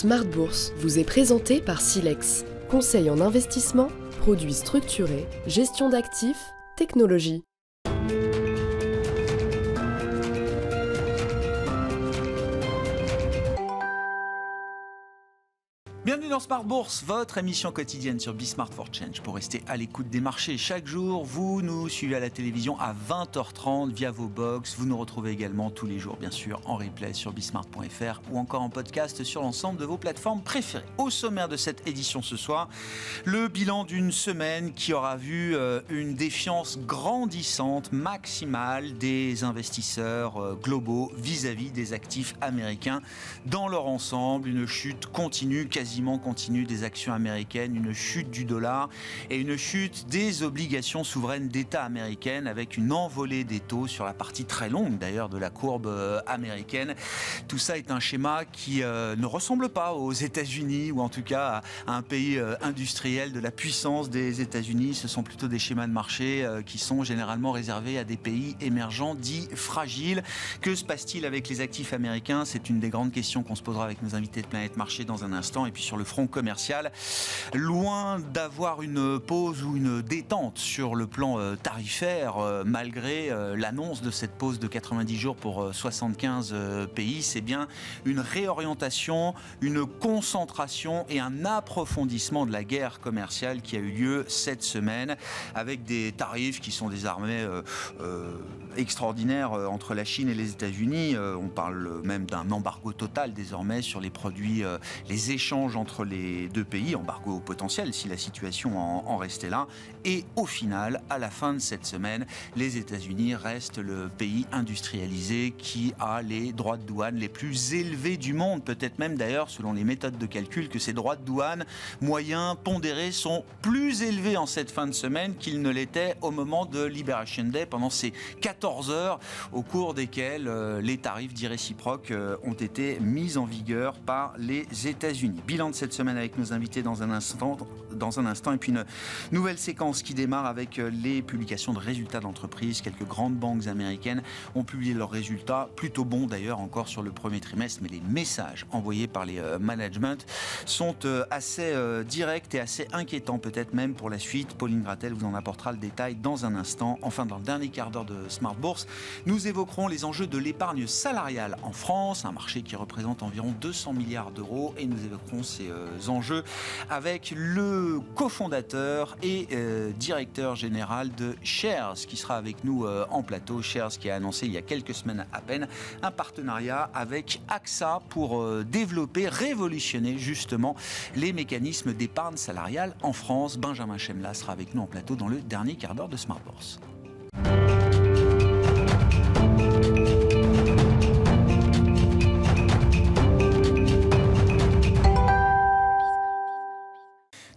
Smart Bourse vous est présenté par Silex. Conseil en investissement, produits structurés, gestion d'actifs, technologie. Bienvenue dans Smart Bourse, votre émission quotidienne sur Smart for Change. Pour rester à l'écoute des marchés chaque jour, vous nous suivez à la télévision à 20h30 via vos box. Vous nous retrouvez également tous les jours, bien sûr, en replay sur bismart.fr ou encore en podcast sur l'ensemble de vos plateformes préférées. Au sommaire de cette édition ce soir, le bilan d'une semaine qui aura vu une défiance grandissante, maximale des investisseurs globaux vis-à-vis des actifs américains dans leur ensemble. Une chute continue, quasiment continue des actions américaines, une chute du dollar et une chute des obligations souveraines d'État américaines avec une envolée des taux sur la partie très longue d'ailleurs de la courbe américaine. Tout ça est un schéma qui ne ressemble pas aux États-Unis ou en tout cas à un pays industriel de la puissance des États-Unis. Ce sont plutôt des schémas de marché qui sont généralement réservés à des pays émergents dits fragiles. Que se passe-t-il avec les actifs américains ? C'est une des grandes questions qu'on se posera avec nos invités de Planète Marché dans un instant. Et puis sur le front commercial, loin d'avoir une pause ou une détente sur le plan tarifaire, malgré l'annonce de cette pause de 90 jours pour 75 pays, c'est bien une réorientation, une concentration et un approfondissement de la guerre commerciale qui a eu lieu cette semaine, avec des tarifs qui sont désormais extraordinaires entre la Chine et les États-Unis. On parle même d'un embargo total désormais sur les produits, les échanges entre les deux pays, embargo potentiel si la situation en restait là. Et au final, à la fin de cette semaine, les États-Unis restent le pays industrialisé qui a les droits de douane les plus élevés du monde. Peut-être même d'ailleurs, selon les méthodes de calcul, que ces droits de douane moyens pondérés sont plus élevés en cette fin de semaine qu'ils ne l'étaient au moment de Liberation Day, pendant ces 14 heures au cours desquelles les tarifs dits réciproques ont été mis en vigueur par les États-Unis. Bilan de cette semaine avec nos invités dans un instant, et puis une nouvelle séquence qui démarre avec les publications de résultats d'entreprise. Quelques grandes banques américaines ont publié leurs résultats, plutôt bons d'ailleurs encore sur le premier trimestre, mais les messages envoyés par les managements sont assez directs et assez inquiétants, peut-être même pour la suite. Pauline Gratel vous en apportera le détail dans un instant. Enfin, dans le dernier quart d'heure de Smart Bourse, nous évoquerons les enjeux de l'épargne salariale en France, un marché qui représente environ 200 milliards d'euros, et nous évoquerons ces enjeux avec le cofondateur et directeur général de Shares qui sera avec nous en plateau. Shares qui a annoncé il y a quelques semaines à peine un partenariat avec AXA pour développer, révolutionner justement les mécanismes d'épargne salariale en France. Benjamin Chemla sera avec nous en plateau dans le dernier quart d'heure de Smart Bourse.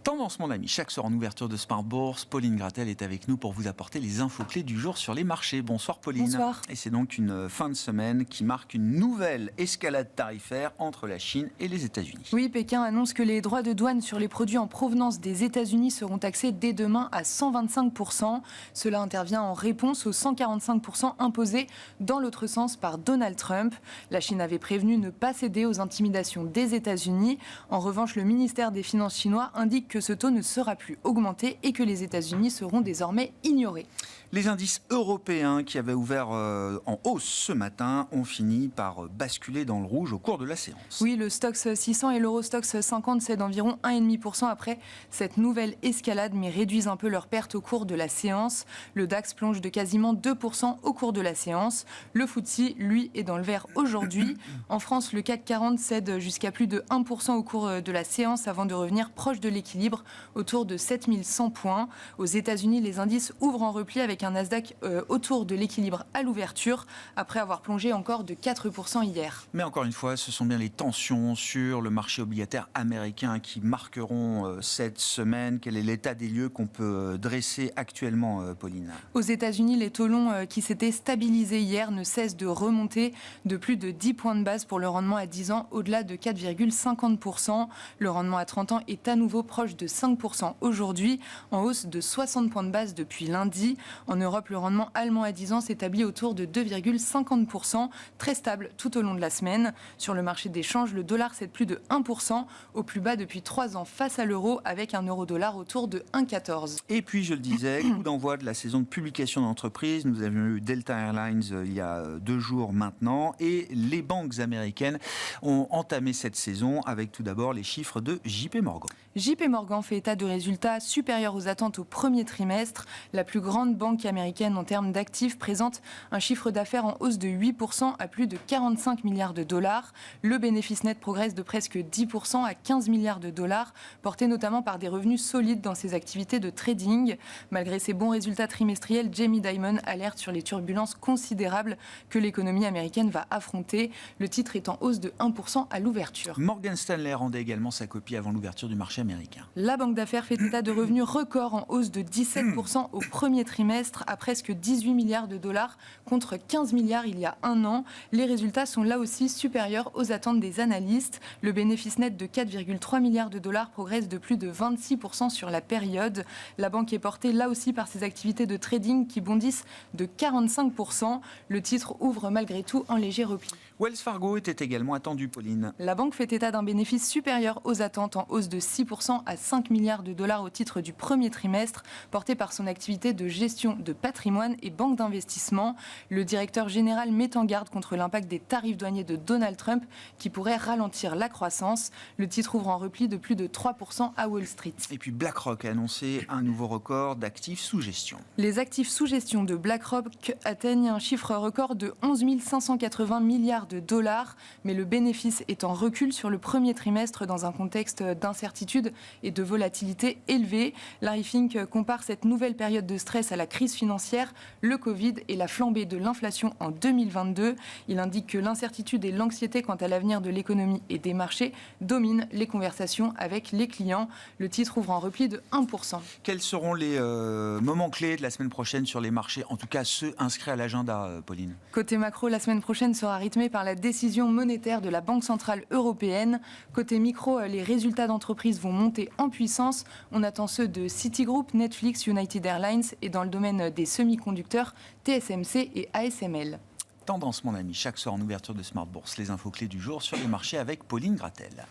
Tendance, mon ami, chaque soir en ouverture de Smart Bourse, Pauline Gratel est avec nous pour vous apporter les infos clés du jour sur les marchés. Bonsoir Pauline. Bonsoir. Et c'est donc une fin de semaine qui marque une nouvelle escalade tarifaire entre la Chine et les États-Unis. Oui, Pékin annonce que les droits de douane sur les produits en provenance des États-Unis seront taxés dès demain à 125%. Cela intervient en réponse aux 145% imposés dans l'autre sens par Donald Trump. La Chine avait prévenu ne pas céder aux intimidations des États-Unis. En revanche, le ministère des Finances chinois indique que ce taux ne sera plus augmenté et que les États-Unis seront désormais ignorés. Les indices européens qui avaient ouvert en hausse ce matin ont fini par basculer dans le rouge au cours de la séance. Oui, le Stoxx 600 et l'Eurostoxx 50 cèdent environ 1,5% après cette nouvelle escalade, mais réduisent un peu leurs pertes au cours de la séance. Le DAX plonge de quasiment 2% au cours de la séance. Le FTSE, lui, est dans le vert aujourd'hui. En France, le CAC 40 cède jusqu'à plus de 1% au cours de la séance avant de revenir proche de l'équilibre, autour de 7100 points. Aux États-Unis, les indices ouvrent en repli avec un Nasdaq autour de l'équilibre à l'ouverture, après avoir plongé encore de 4% hier. Mais encore une fois, ce sont bien les tensions sur le marché obligataire américain qui marqueront cette semaine. Quel est l'état des lieux qu'on peut dresser actuellement, Pauline ? Aux États-Unis, les taux longs qui s'étaient stabilisés hier ne cessent de remonter de plus de 10 points de base pour le rendement à 10 ans, au-delà de 4,50%. Le rendement à 30 ans est à nouveau proche de 5% aujourd'hui, en hausse de 60 points de base depuis lundi. En Europe, le rendement allemand à 10 ans s'établit autour de 2,50%, très stable tout au long de la semaine. Sur le marché des changes, le dollar cède plus de 1%, au plus bas depuis 3 ans face à l'euro, avec un euro-dollar autour de 1,14. Et puis, je le disais, coup d'envoi de la saison de publication d'entreprise. Nous avions eu Delta Airlines il y a 2 jours maintenant. Et les banques américaines ont entamé cette saison avec tout d'abord les chiffres de JP Morgan. JP Morgan fait état de résultats supérieurs aux attentes au premier trimestre. La plus grande banque américaine en termes d'actifs présente un chiffre d'affaires en hausse de 8% à plus de 45 milliards de dollars. Le bénéfice net progresse de presque 10% à 15 milliards de dollars, porté notamment par des revenus solides dans ses activités de trading. Malgré ses bons résultats trimestriels, Jamie Dimon alerte sur les turbulences considérables que l'économie américaine va affronter. Le titre est en hausse de 1% à l'ouverture. Morgan Stanley rendait également sa copie avant l'ouverture du marché américain. La banque d'affaires fait état de revenus records en hausse de 17% au premier trimestre à presque 18 milliards de dollars contre 15 milliards il y a un an. Les résultats sont là aussi supérieurs aux attentes des analystes. Le bénéfice net de 4,3 milliards de dollars progresse de plus de 26% sur la période. La banque est portée là aussi par ses activités de trading qui bondissent de 45%. Le titre ouvre malgré tout en léger repli. Wells Fargo était également attendu, Pauline. La banque fait état d'un bénéfice supérieur aux attentes en hausse de 6% à 5 milliards de dollars au titre du premier trimestre, porté par son activité de gestion de patrimoine et banque d'investissement. Le directeur général met en garde contre l'impact des tarifs douaniers de Donald Trump qui pourraient ralentir la croissance. Le titre ouvre en repli de plus de 3% à Wall Street. Et puis BlackRock a annoncé un nouveau record d'actifs sous gestion. Les actifs sous gestion de BlackRock atteignent un chiffre record de 11 580 milliards de dollars, mais le bénéfice est en recul sur le premier trimestre dans un contexte d'incertitude et de volatilité élevée. Larry Fink compare cette nouvelle période de stress à la crise financière, le Covid et la flambée de l'inflation en 2022. Il indique que l'incertitude et l'anxiété quant à l'avenir de l'économie et des marchés dominent les conversations avec les clients. Le titre ouvre en repli de 1%. Quels seront les moments clés de la semaine prochaine sur les marchés, en tout cas ceux inscrits à l'agenda, Pauline? Côté macro, la semaine prochaine sera rythmée par la décision monétaire de la Banque centrale européenne. Côté micro, les résultats d'entreprises vont monter en puissance. On attend ceux de Citigroup, Netflix, United Airlines et dans le domaine des semi-conducteurs, TSMC et ASML. Tendance, mon ami, chaque soir en ouverture de Smart Bourse, les infos clés du jour sur les marchés avec Pauline Gratel.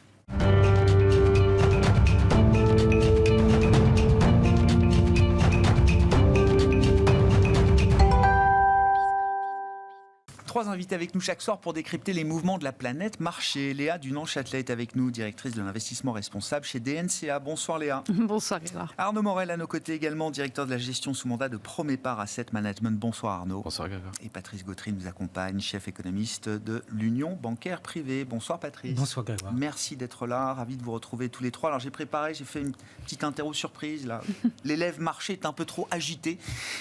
Trois invités avec nous chaque soir pour décrypter les mouvements de la planète marché. Léa Dunant-Châtelet est avec nous, directrice de l'investissement responsable chez DNCA. Bonsoir Léa. Bonsoir Grégoire. Arnaud Morel à nos côtés également, directeur de la gestion sous mandat de Promépar Asset Management. Bonsoir Arnaud. Bonsoir Grégoire. Et Patrice Gautry nous accompagne, chef économiste de l'Union bancaire privée. Bonsoir Patrice. Bonsoir Grégoire. Merci d'être là, ravi de vous retrouver tous les trois. Alors j'ai fait une petite interro surprise là. L'élève marché est un peu trop agité.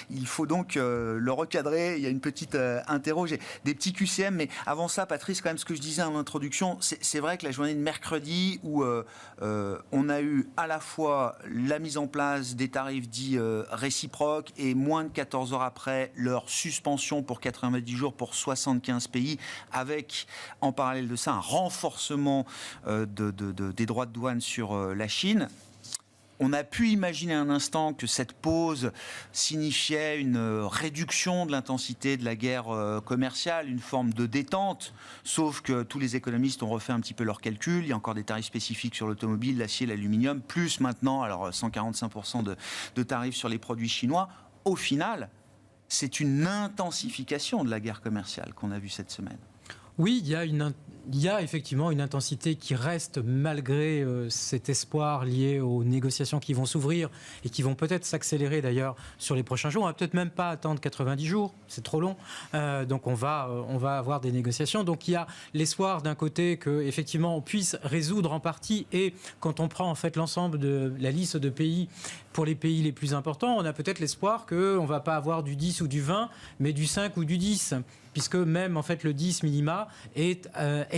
Il faut donc le recadrer. Il y a une petite interro. J'ai des petits QCM, mais avant ça, Patrice, quand même, ce que je disais en introduction, c'est vrai que la journée de mercredi où on a eu à la fois la mise en place des tarifs dits réciproques et moins de 14 heures après leur suspension pour 90 jours pour 75 pays, avec en parallèle de ça un renforcement des droits de douane sur la Chine. On a pu imaginer un instant que cette pause signifiait une réduction de l'intensité de la guerre commerciale, une forme de détente, sauf que tous les économistes ont refait un petit peu leurs calculs. Il y a encore des tarifs spécifiques sur l'automobile, l'acier, l'aluminium, plus maintenant, alors 145% de tarifs sur les produits chinois. Au final, c'est une intensification de la guerre commerciale qu'on a vue cette semaine. Oui, il y a effectivement une intensité qui reste malgré cet espoir lié aux négociations qui vont s'ouvrir et qui vont peut-être s'accélérer d'ailleurs sur les prochains jours. On ne va peut-être même pas attendre 90 jours, c'est trop long. Donc on va avoir des négociations. Donc il y a l'espoir d'un côté qu'effectivement on puisse résoudre en partie, et quand on prend en fait l'ensemble de la liste de pays, pour les pays les plus importants, on a peut-être l'espoir qu'on ne va pas avoir du 10 ou du 20, mais du 5 ou du 10. puisque même en fait le 10 minima est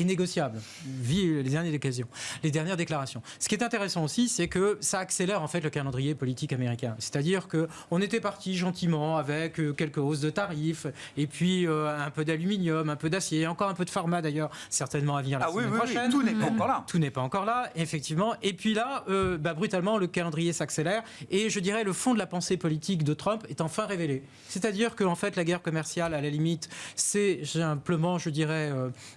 négociable, vu les dernières déclarations. Ce qui est intéressant aussi, c'est que ça accélère en fait le calendrier politique américain. C'est-à-dire qu'on était parti gentiment avec quelques hausses de tarifs, et puis un peu d'aluminium, un peu d'acier, encore un peu de pharma d'ailleurs, certainement à venir la semaine prochaine. Tout n'est pas encore là. Tout n'est pas encore là, effectivement. Et puis là, brutalement, le calendrier s'accélère, et je dirais le fond de la pensée politique de Trump est enfin révélé. C'est-à-dire qu'en fait, la guerre commerciale, à la limite, c'est simplement, je dirais,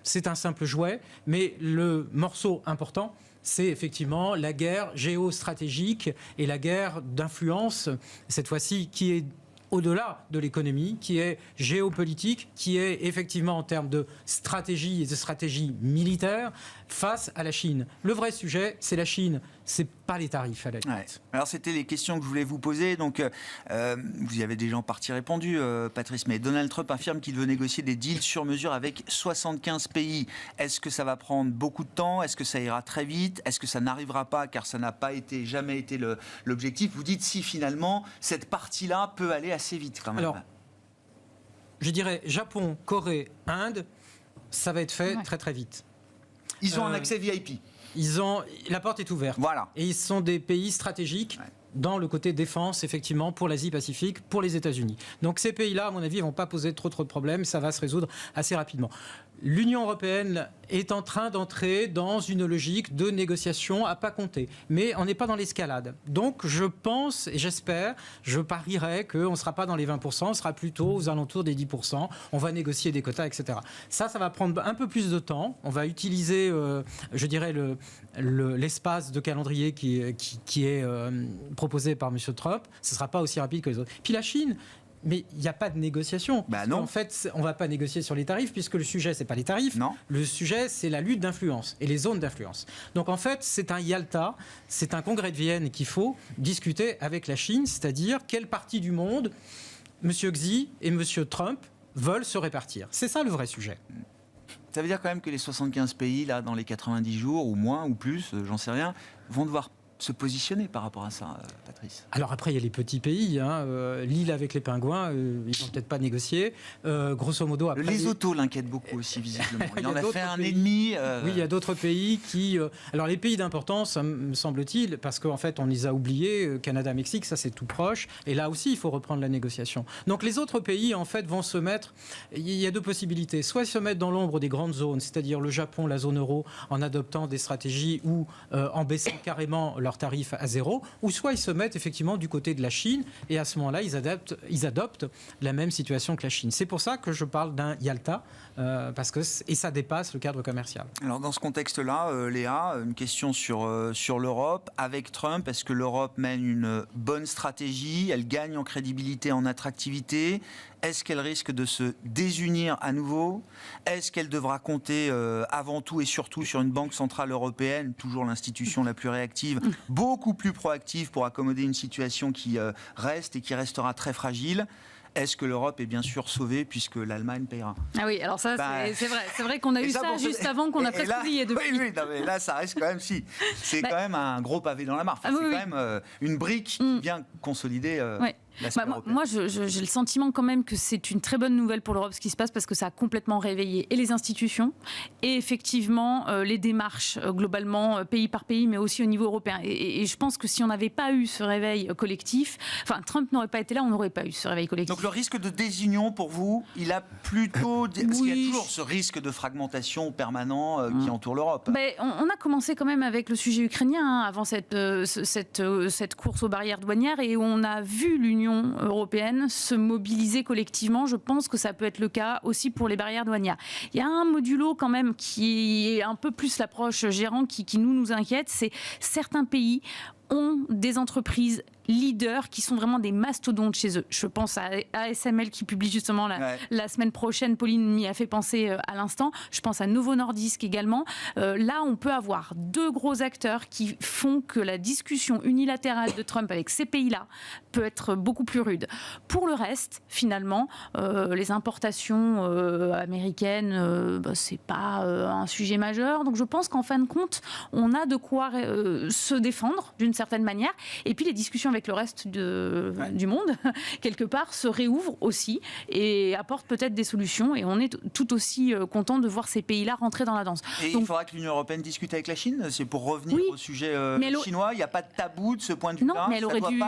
c'est un simple jouet, mais le morceau important, c'est effectivement la guerre géostratégique et la guerre d'influence, cette fois-ci, qui est au-delà de l'économie, qui est géopolitique, qui est effectivement en termes de stratégie et de stratégie militaire face à la Chine. Le vrai sujet, c'est la Chine, c'est pas les tarifs à la limite. Ouais. Alors c'était les questions que je voulais vous poser. Donc vous y avez déjà en partie répondu, Patrice, mais Donald Trump affirme qu'il veut négocier des deals sur mesure avec 75 pays. Est-ce que ça va prendre beaucoup de temps? Est-ce que ça ira très vite? Est-ce que ça n'arrivera pas car ça n'a pas jamais été l'objectif? Vous dites si finalement cette partie-là peut aller assez vite quand même. Alors, je dirais Japon, Corée, Inde, ça va être fait très très vite. Ils ont un accès VIP. La porte est ouverte. Voilà. Et ils sont des pays stratégiques dans le côté défense, effectivement, pour l'Asie-Pacifique, pour les États-Unis. Donc ces pays-là, à mon avis, ne vont pas poser trop de problèmes. Ça va se résoudre assez rapidement. L'Union européenne est en train d'entrer dans une logique de négociation à pas compter. Mais on n'est pas dans l'escalade. Donc je pense et j'espère, je parierais qu'on ne sera pas dans les 20%, on sera plutôt aux alentours des 10%. On va négocier des quotas, etc. Ça va prendre un peu plus de temps. On va utiliser, je dirais, l'espace de calendrier qui est proposé par M. Trump. Ce ne sera pas aussi rapide que les autres. Puis la Chine... Mais il n'y a pas de négociation. Non. En fait, on ne va pas négocier sur les tarifs, puisque le sujet, ce n'est pas les tarifs. Non. Le sujet, c'est la lutte d'influence et les zones d'influence. Donc en fait, c'est un Yalta, c'est un congrès de Vienne qu'il faut discuter avec la Chine, c'est-à-dire quelle partie du monde M. Xi et M. Trump veulent se répartir. C'est ça le vrai sujet. Ça veut dire quand même que les 75 pays, là, dans les 90 jours, ou moins, ou plus, j'en sais rien, vont devoir se positionner par rapport à ça, Patrice? Alors après, il y a les petits pays. L'île avec les pingouins, ils vont peut-être pas négocier. Grosso modo, après... Les autos l'inquiètent beaucoup aussi, visiblement. Il en a fait un pays. ennemi. Oui, il y a d'autres pays qui... Alors les pays d'importance, me semble-t-il, parce qu'en fait, on les a oubliés. Canada, Mexique, ça c'est tout proche. Et là aussi, il faut reprendre la négociation. Donc les autres pays, en fait, vont se mettre... Il y a deux possibilités. Soit ils se mettent dans l'ombre des grandes zones, c'est-à-dire le Japon, la zone euro, en adoptant des stratégies ou en baissant carrément leurs tarifs à zéro, ou soit ils se mettent effectivement du côté de la Chine, et à ce moment-là, ils adoptent la même situation que la Chine. C'est pour ça que je parle d'un Yalta, et ça dépasse le cadre commercial. Alors dans ce contexte-là, Léa, une question sur l'Europe. Avec Trump, est-ce que l'Europe mène une bonne stratégie? Elle gagne en crédibilité, en attractivité? Est-ce qu'elle risque de se désunir à nouveau? Est-ce qu'elle devra compter avant tout et surtout sur une banque centrale européenne, toujours l'institution la plus réactive, beaucoup plus proactive pour accommoder une situation qui reste et qui restera très fragile? Est-ce que l'Europe est bien sûr sauvée puisque l'Allemagne paiera? Ah oui, alors ça, c'est vrai qu'on a eu ça juste avant qu'on a presque oublié depuis. Oui, non, mais là, ça reste quand même c'est quand même un gros pavé dans la mare. Enfin, c'est quand même une brique qui vient consolider. Moi, j'ai le sentiment quand même que c'est une très bonne nouvelle pour l'Europe ce qui se passe, parce que ça a complètement réveillé et les institutions et effectivement les démarches globalement pays par pays, mais aussi au niveau européen. Et je pense que si on n'avait pas eu ce réveil collectif, Trump n'aurait pas été là, on n'aurait pas eu ce réveil collectif. Donc le risque de désunion pour vous, il a plutôt... Parce qu'il y a toujours ce risque de fragmentation permanent qui entoure l'Europe. On a commencé quand même avec le sujet ukrainien avant cette course aux barrières douanières, et on a vu l'Union européenne se mobiliser collectivement. Je pense que ça peut être le cas aussi pour les barrières douanières. Il y a un modulo quand même qui est un peu plus l'approche gérant qui nous inquiète, c'est certains pays ont des entreprises leaders qui sont vraiment des mastodontes chez eux. Je pense à ASML qui publie justement la semaine prochaine, Pauline m'y a fait penser à l'instant. Je pense à Novo Nordisk également. Là, on peut avoir deux gros acteurs qui font que la discussion unilatérale de Trump avec ces pays-là peut être beaucoup plus rude. Pour le reste, finalement, les importations américaines, c'est pas un sujet majeur. Donc je pense qu'en fin de compte, on a de quoi se défendre d'une certaine manière. Et puis les discussions avec avec le reste du monde, quelque part, se réouvre aussi et apporte peut-être des solutions. Et on est tout aussi content de voir ces pays-là rentrer dans la danse. Et Donc, il faudra que l'Union européenne discute avec la Chine. C'est pour revenir Oui, au sujet mais chinois. Il n'y a pas de tabou de ce point de vue-là. Non, mais elle aurait dû...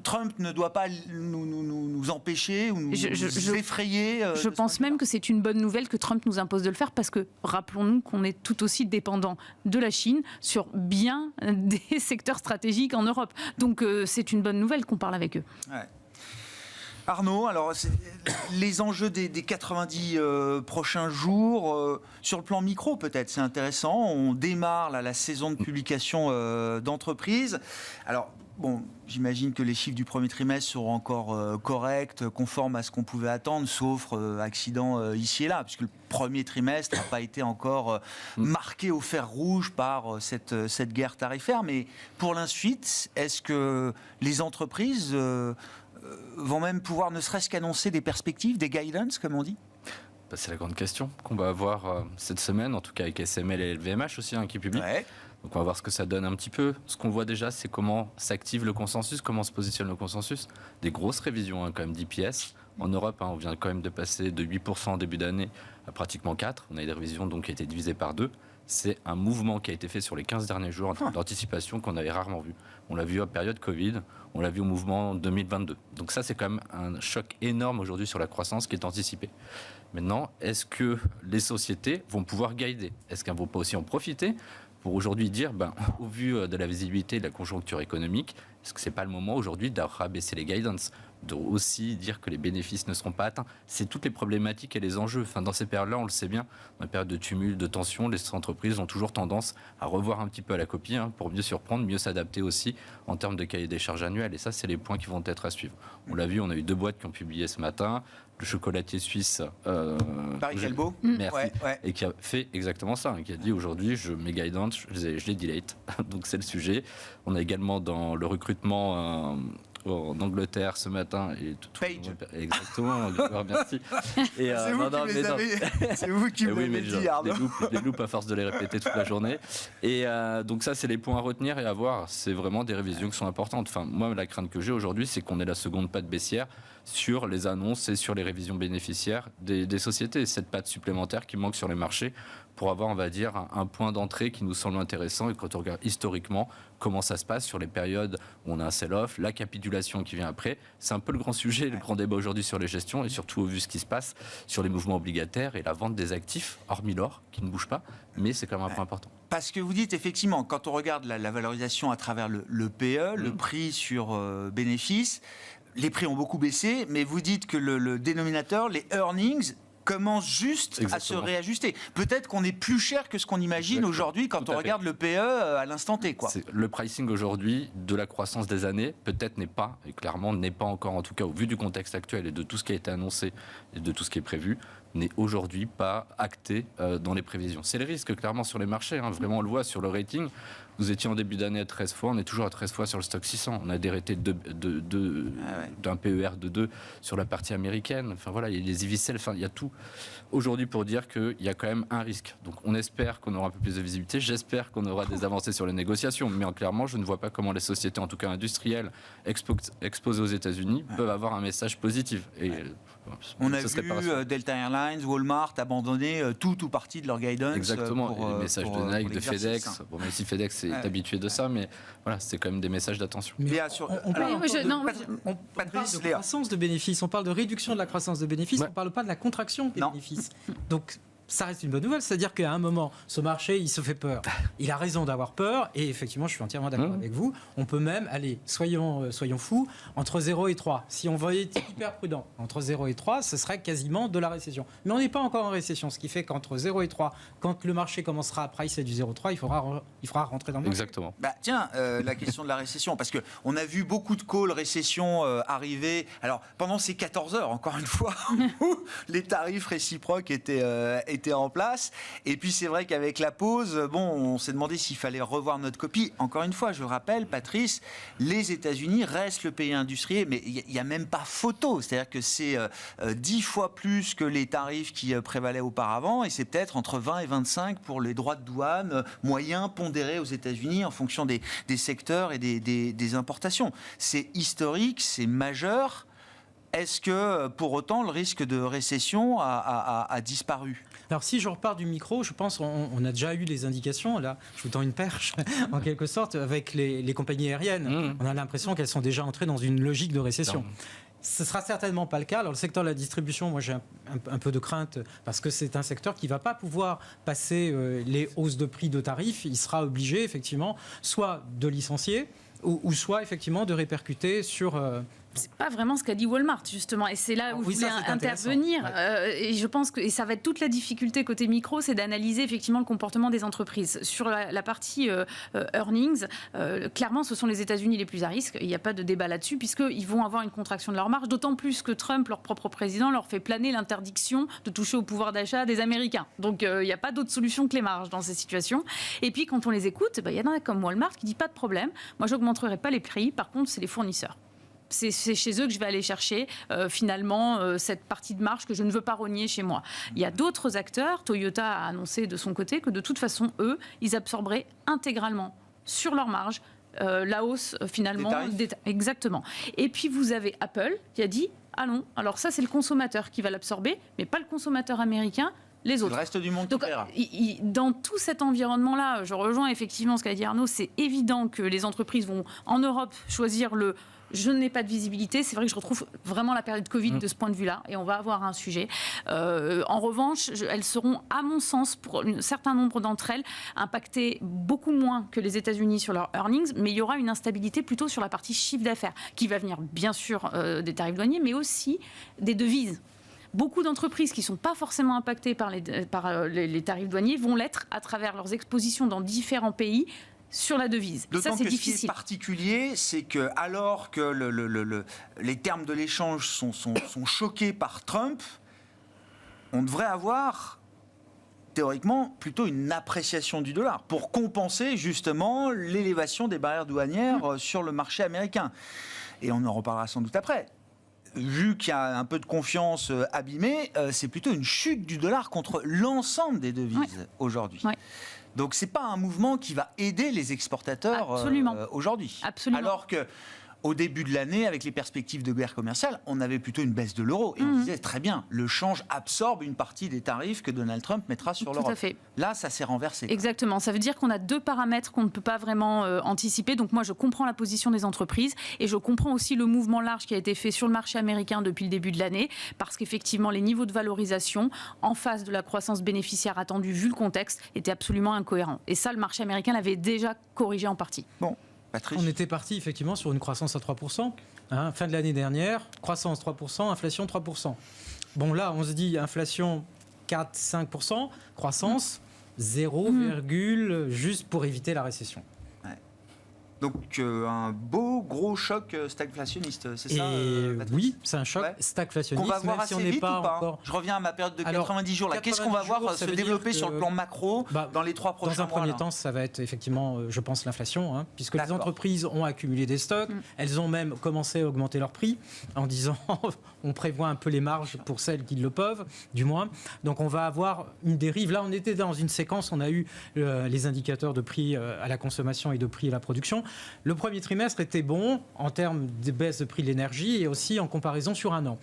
Trump ne doit pas nous empêcher ou nous effrayer. Je pense même que c'est une bonne nouvelle que Trump nous impose de le faire parce que rappelons-nous qu'on est tout aussi dépendant de la Chine sur bien des secteurs stratégiques en Europe. Donc c'est une bonne nouvelle qu'on parle avec eux. Ouais. Arnaud, alors les enjeux des 90 prochains jours, sur le plan micro peut-être, c'est intéressant. On démarre là, la saison de publication d'entreprises. Alors, bon, j'imagine que les chiffres du premier trimestre seront encore corrects, conformes à ce qu'on pouvait attendre, sauf accident ici et là, puisque le premier trimestre n'a pas été encore marqué au fer rouge par cette guerre tarifaire. Mais pour la suite, est-ce que les entreprises vont même pouvoir ne serait-ce qu'annoncer des perspectives, des guidance, comme on dit? C'est la grande question qu'on va avoir cette semaine, en tout cas avec SML et LVMH aussi, qui publient. Ouais. Donc on va voir ce que ça donne un petit peu. Ce qu'on voit déjà, c'est comment s'active le consensus, comment se positionne le consensus. Des grosses révisions quand même d'IPS. En Europe, on vient quand même de passer de 8% en début d'année à pratiquement 4%. On a eu des révisions donc, qui ont été divisées par 2. C'est un mouvement qui a été fait sur les 15 derniers jours en termes d'anticipation qu'on avait rarement vu. On l'a vu à période Covid, on l'a vu au mouvement 2022. Donc ça, c'est quand même un choc énorme aujourd'hui sur la croissance qui est anticipée. Maintenant, est-ce que les sociétés vont pouvoir guider? Est-ce qu'elles ne vont pas aussi en profiter pour aujourd'hui dire, au vu de la visibilité et de la conjoncture économique, est-ce que ce n'est pas le moment aujourd'hui de rabaisser les guidance, de aussi dire que les bénéfices ne seront pas atteints? C'est toutes les problématiques et les enjeux. Enfin, dans ces périodes-là, on le sait bien, dans les périodes de tumulte, de tension, les entreprises ont toujours tendance à revoir un petit peu à la copie pour mieux surprendre, mieux s'adapter aussi en termes de cahier des charges annuels. Et ça, c'est les points qui vont être à suivre. On l'a vu, on a eu 2 boîtes qui ont publié ce matin. Le chocolatier suisse Paris Calbo, merci, ouais. et qui a fait exactement ça, qui a dit aujourd'hui mes guidance, je les delete. Donc c'est le sujet. On a également dans le recrutement en Angleterre ce matin. Page. Exactement, merci. Et, c'est vous qui les avez. C'est vous qui me l'avez dit, Arnaud. Je les loupe à force de les répéter toute la journée. Et donc ça, c'est les points à retenir et à voir. C'est vraiment des révisions qui sont importantes. Enfin, moi, la crainte que j'ai aujourd'hui, c'est qu'on ait la seconde patte baissière sur les annonces et sur les révisions bénéficiaires des sociétés. Cette patte supplémentaire qui manque sur les marchés pour avoir, on va dire, un point d'entrée qui nous semble intéressant. Et quand on regarde historiquement comment ça se passe sur les périodes où on a un sell-off, la capitulation qui vient après, c'est un peu le grand sujet, le grand débat aujourd'hui sur les gestions et surtout au vu de ce qui se passe sur les mouvements obligataires et la vente des actifs, hormis l'or, qui ne bouge pas, mais c'est quand même un point important. Parce que vous dites effectivement, quand on regarde la valorisation à travers le PE, le prix sur bénéfice, les prix ont beaucoup baissé, mais vous dites que le dénominateur, les earnings, commence juste à se réajuster. Peut-être qu'on est plus cher que ce qu'on imagine aujourd'hui quand on regarde le PE à l'instant T. Le pricing aujourd'hui de la croissance des années, peut-être n'est pas, et clairement n'est pas encore, en tout cas au vu du contexte actuel et de tout ce qui a été annoncé et de tout ce qui est prévu, n'est aujourd'hui pas acté dans les prévisions. C'est le risque clairement sur les marchés, vraiment on le voit sur le rating. Nous étions en début d'année à 13 fois, on est toujours à 13 fois sur le stock 600. On a des ratés d'un PER de 2 sur la partie américaine. Enfin voilà, il y a les IVCL, il y a tout aujourd'hui pour dire qu'il y a quand même un risque. Donc on espère qu'on aura un peu plus de visibilité, j'espère qu'on aura des avancées sur les négociations, mais clairement je ne vois pas comment les sociétés, en tout cas industrielles, exposées aux États-Unis, peuvent avoir un message positif. Et, on a vu Delta Airlines, Walmart abandonner tout ou partie de leur guidance. Exactement, et les messages de Nike, de FedEx. Bon, même si FedEx est habitué de ça, mais voilà, c'est quand même des messages d'attention. On parle de croissance de bénéfices, on parle de réduction de la croissance de bénéfices, on ne parle pas de la contraction des bénéfices. Donc ça reste une bonne nouvelle, c'est-à-dire qu'à un moment, ce marché, il se fait peur. Il a raison d'avoir peur, et effectivement, je suis entièrement d'accord avec vous. On peut même, allez, soyons fous, entre 0 et 3. Si on veut être hyper prudent, entre 0 et 3, ce serait quasiment de la récession. Mais on n'est pas encore en récession, ce qui fait qu'entre 0 et 3, quand le marché commencera à pricer du 0,3, il faudra rentrer dans le marché. Exactement. Tiens, la question de la récession, parce qu'on a vu beaucoup de calls récession arriver. Alors, pendant ces 14 heures, encore une fois, où les tarifs réciproques étaient été en place. Et puis c'est vrai qu'avec la pause, on s'est demandé s'il fallait revoir notre copie. Encore une fois, je le rappelle, Patrice, les États-Unis restent le pays industriel, mais il n'y a même pas photo. C'est-à-dire que c'est 10 fois plus que les tarifs qui prévalaient auparavant, et c'est peut-être entre 20 et 25 pour les droits de douane moyens pondérés aux États-Unis en fonction des secteurs et des importations. C'est historique, c'est majeur. Est-ce que, pour autant, le risque de récession a disparu ? Alors, si je repars du micro, je pense qu'on a déjà eu les indications. Là, je vous tends une perche, en quelque sorte, avec les compagnies aériennes. On a l'impression qu'elles sont déjà entrées dans une logique de récession. Non. Ce ne sera certainement pas le cas. Alors, le secteur de la distribution, moi, j'ai un peu de crainte parce que c'est un secteur qui ne va pas pouvoir passer les hausses de prix de tarifs. Il sera obligé, effectivement, soit de licencier ou soit, effectivement, de répercuter sur... C'est pas vraiment ce qu'a dit Walmart, justement. Et c'est là où je voulais intervenir. Et je pense que ça va être toute la difficulté côté micro, c'est d'analyser effectivement le comportement des entreprises. Sur la partie earnings, clairement, ce sont les États-Unis les plus à risque. Il n'y a pas de débat là-dessus, puisqu'ils vont avoir une contraction de leur marge, d'autant plus que Trump, leur propre président, leur fait planer l'interdiction de toucher au pouvoir d'achat des Américains. Donc, il n'y a pas d'autre solution que les marges dans ces situations. Et puis, quand on les écoute, il y en a comme Walmart qui dit pas de problème. Moi, je n'augmenterai pas les prix. Par contre, c'est les fournisseurs. C'est chez eux que je vais aller chercher finalement cette partie de marge que je ne veux pas rogner chez moi. Il y a d'autres acteurs. Toyota a annoncé de son côté que de toute façon, eux, ils absorberaient intégralement sur leur marge la hausse finalement des tarifs. Exactement. Et puis vous avez Apple qui a dit allons. Alors ça, c'est le consommateur qui va l'absorber, mais pas le consommateur américain. Les autres. Le reste du monde qui paiera. Dans tout cet environnement-là, je rejoins effectivement ce qu'a dit Arnaud, c'est évident que les entreprises vont en Europe choisir je n'ai pas de visibilité. C'est vrai que je retrouve vraiment la période Covid de ce point de vue-là, et on va avoir un sujet. En revanche, elles seront, à mon sens, pour un certain nombre d'entre elles, impactées beaucoup moins que les États-Unis sur leurs earnings, mais il y aura une instabilité plutôt sur la partie chiffre d'affaires, qui va venir bien sûr des tarifs douaniers, mais aussi des devises. Beaucoup d'entreprises qui ne sont pas forcément impactées par les tarifs douaniers vont l'être à travers leurs expositions dans différents pays sur la devise. D'autant ça, c'est que difficile. Ce qui est particulier, c'est que alors que les termes de l'échange sont choqués par Trump, on devrait avoir théoriquement plutôt une appréciation du dollar pour compenser justement l'élévation des barrières douanières sur le marché américain. Et on en reparlera sans doute après. Vu qu'il y a un peu de confiance abîmée, c'est plutôt une chute du dollar contre l'ensemble des devises aujourd'hui. Ouais. Donc c'est pas un mouvement qui va aider les exportateurs aujourd'hui. Absolument. Alors que au début de l'année, avec les perspectives de guerre commerciale, on avait plutôt une baisse de l'euro. Et on disait, très bien, le change absorbe une partie des tarifs que Donald Trump mettra sur l'Europe. Tout à fait. Là, ça s'est renversé. Exactement. Ça veut dire qu'on a deux paramètres qu'on ne peut pas vraiment anticiper. Donc moi, je comprends la position des entreprises et je comprends aussi le mouvement large qui a été fait sur le marché américain depuis le début de l'année, parce qu'effectivement, les niveaux de valorisation en face de la croissance bénéficiaire attendue, vu le contexte, étaient absolument incohérents. Et ça, le marché américain l'avait déjà corrigé en partie. Bon. Patrice. On était parti effectivement sur une croissance à 3%, fin de l'année dernière, croissance 3%, inflation 3%. Bon là, on se dit inflation 4-5%, croissance 0, juste pour éviter la récession. Donc un beau gros choc stagflationniste, c'est ça Oui, c'est un choc stagflationniste. On va voir assez vite ou pas encore... Je reviens à ma période de 90 jours. Qu'est-ce qu'on va voir se développer sur le plan macro dans les 3 prochains mois? Dans un premier temps, ça va être effectivement, je pense, l'inflation, puisque les entreprises ont accumulé des stocks. Elles ont même commencé à augmenter leurs prix en disant on prévoit un peu les marges pour celles qui le peuvent, du moins. Donc on va avoir une dérive. Là, on était dans une séquence, on a eu les indicateurs de prix à la consommation et de prix à la production. Le premier trimestre était bon en termes de baisse de prix de l'énergie et aussi en comparaison sur un an.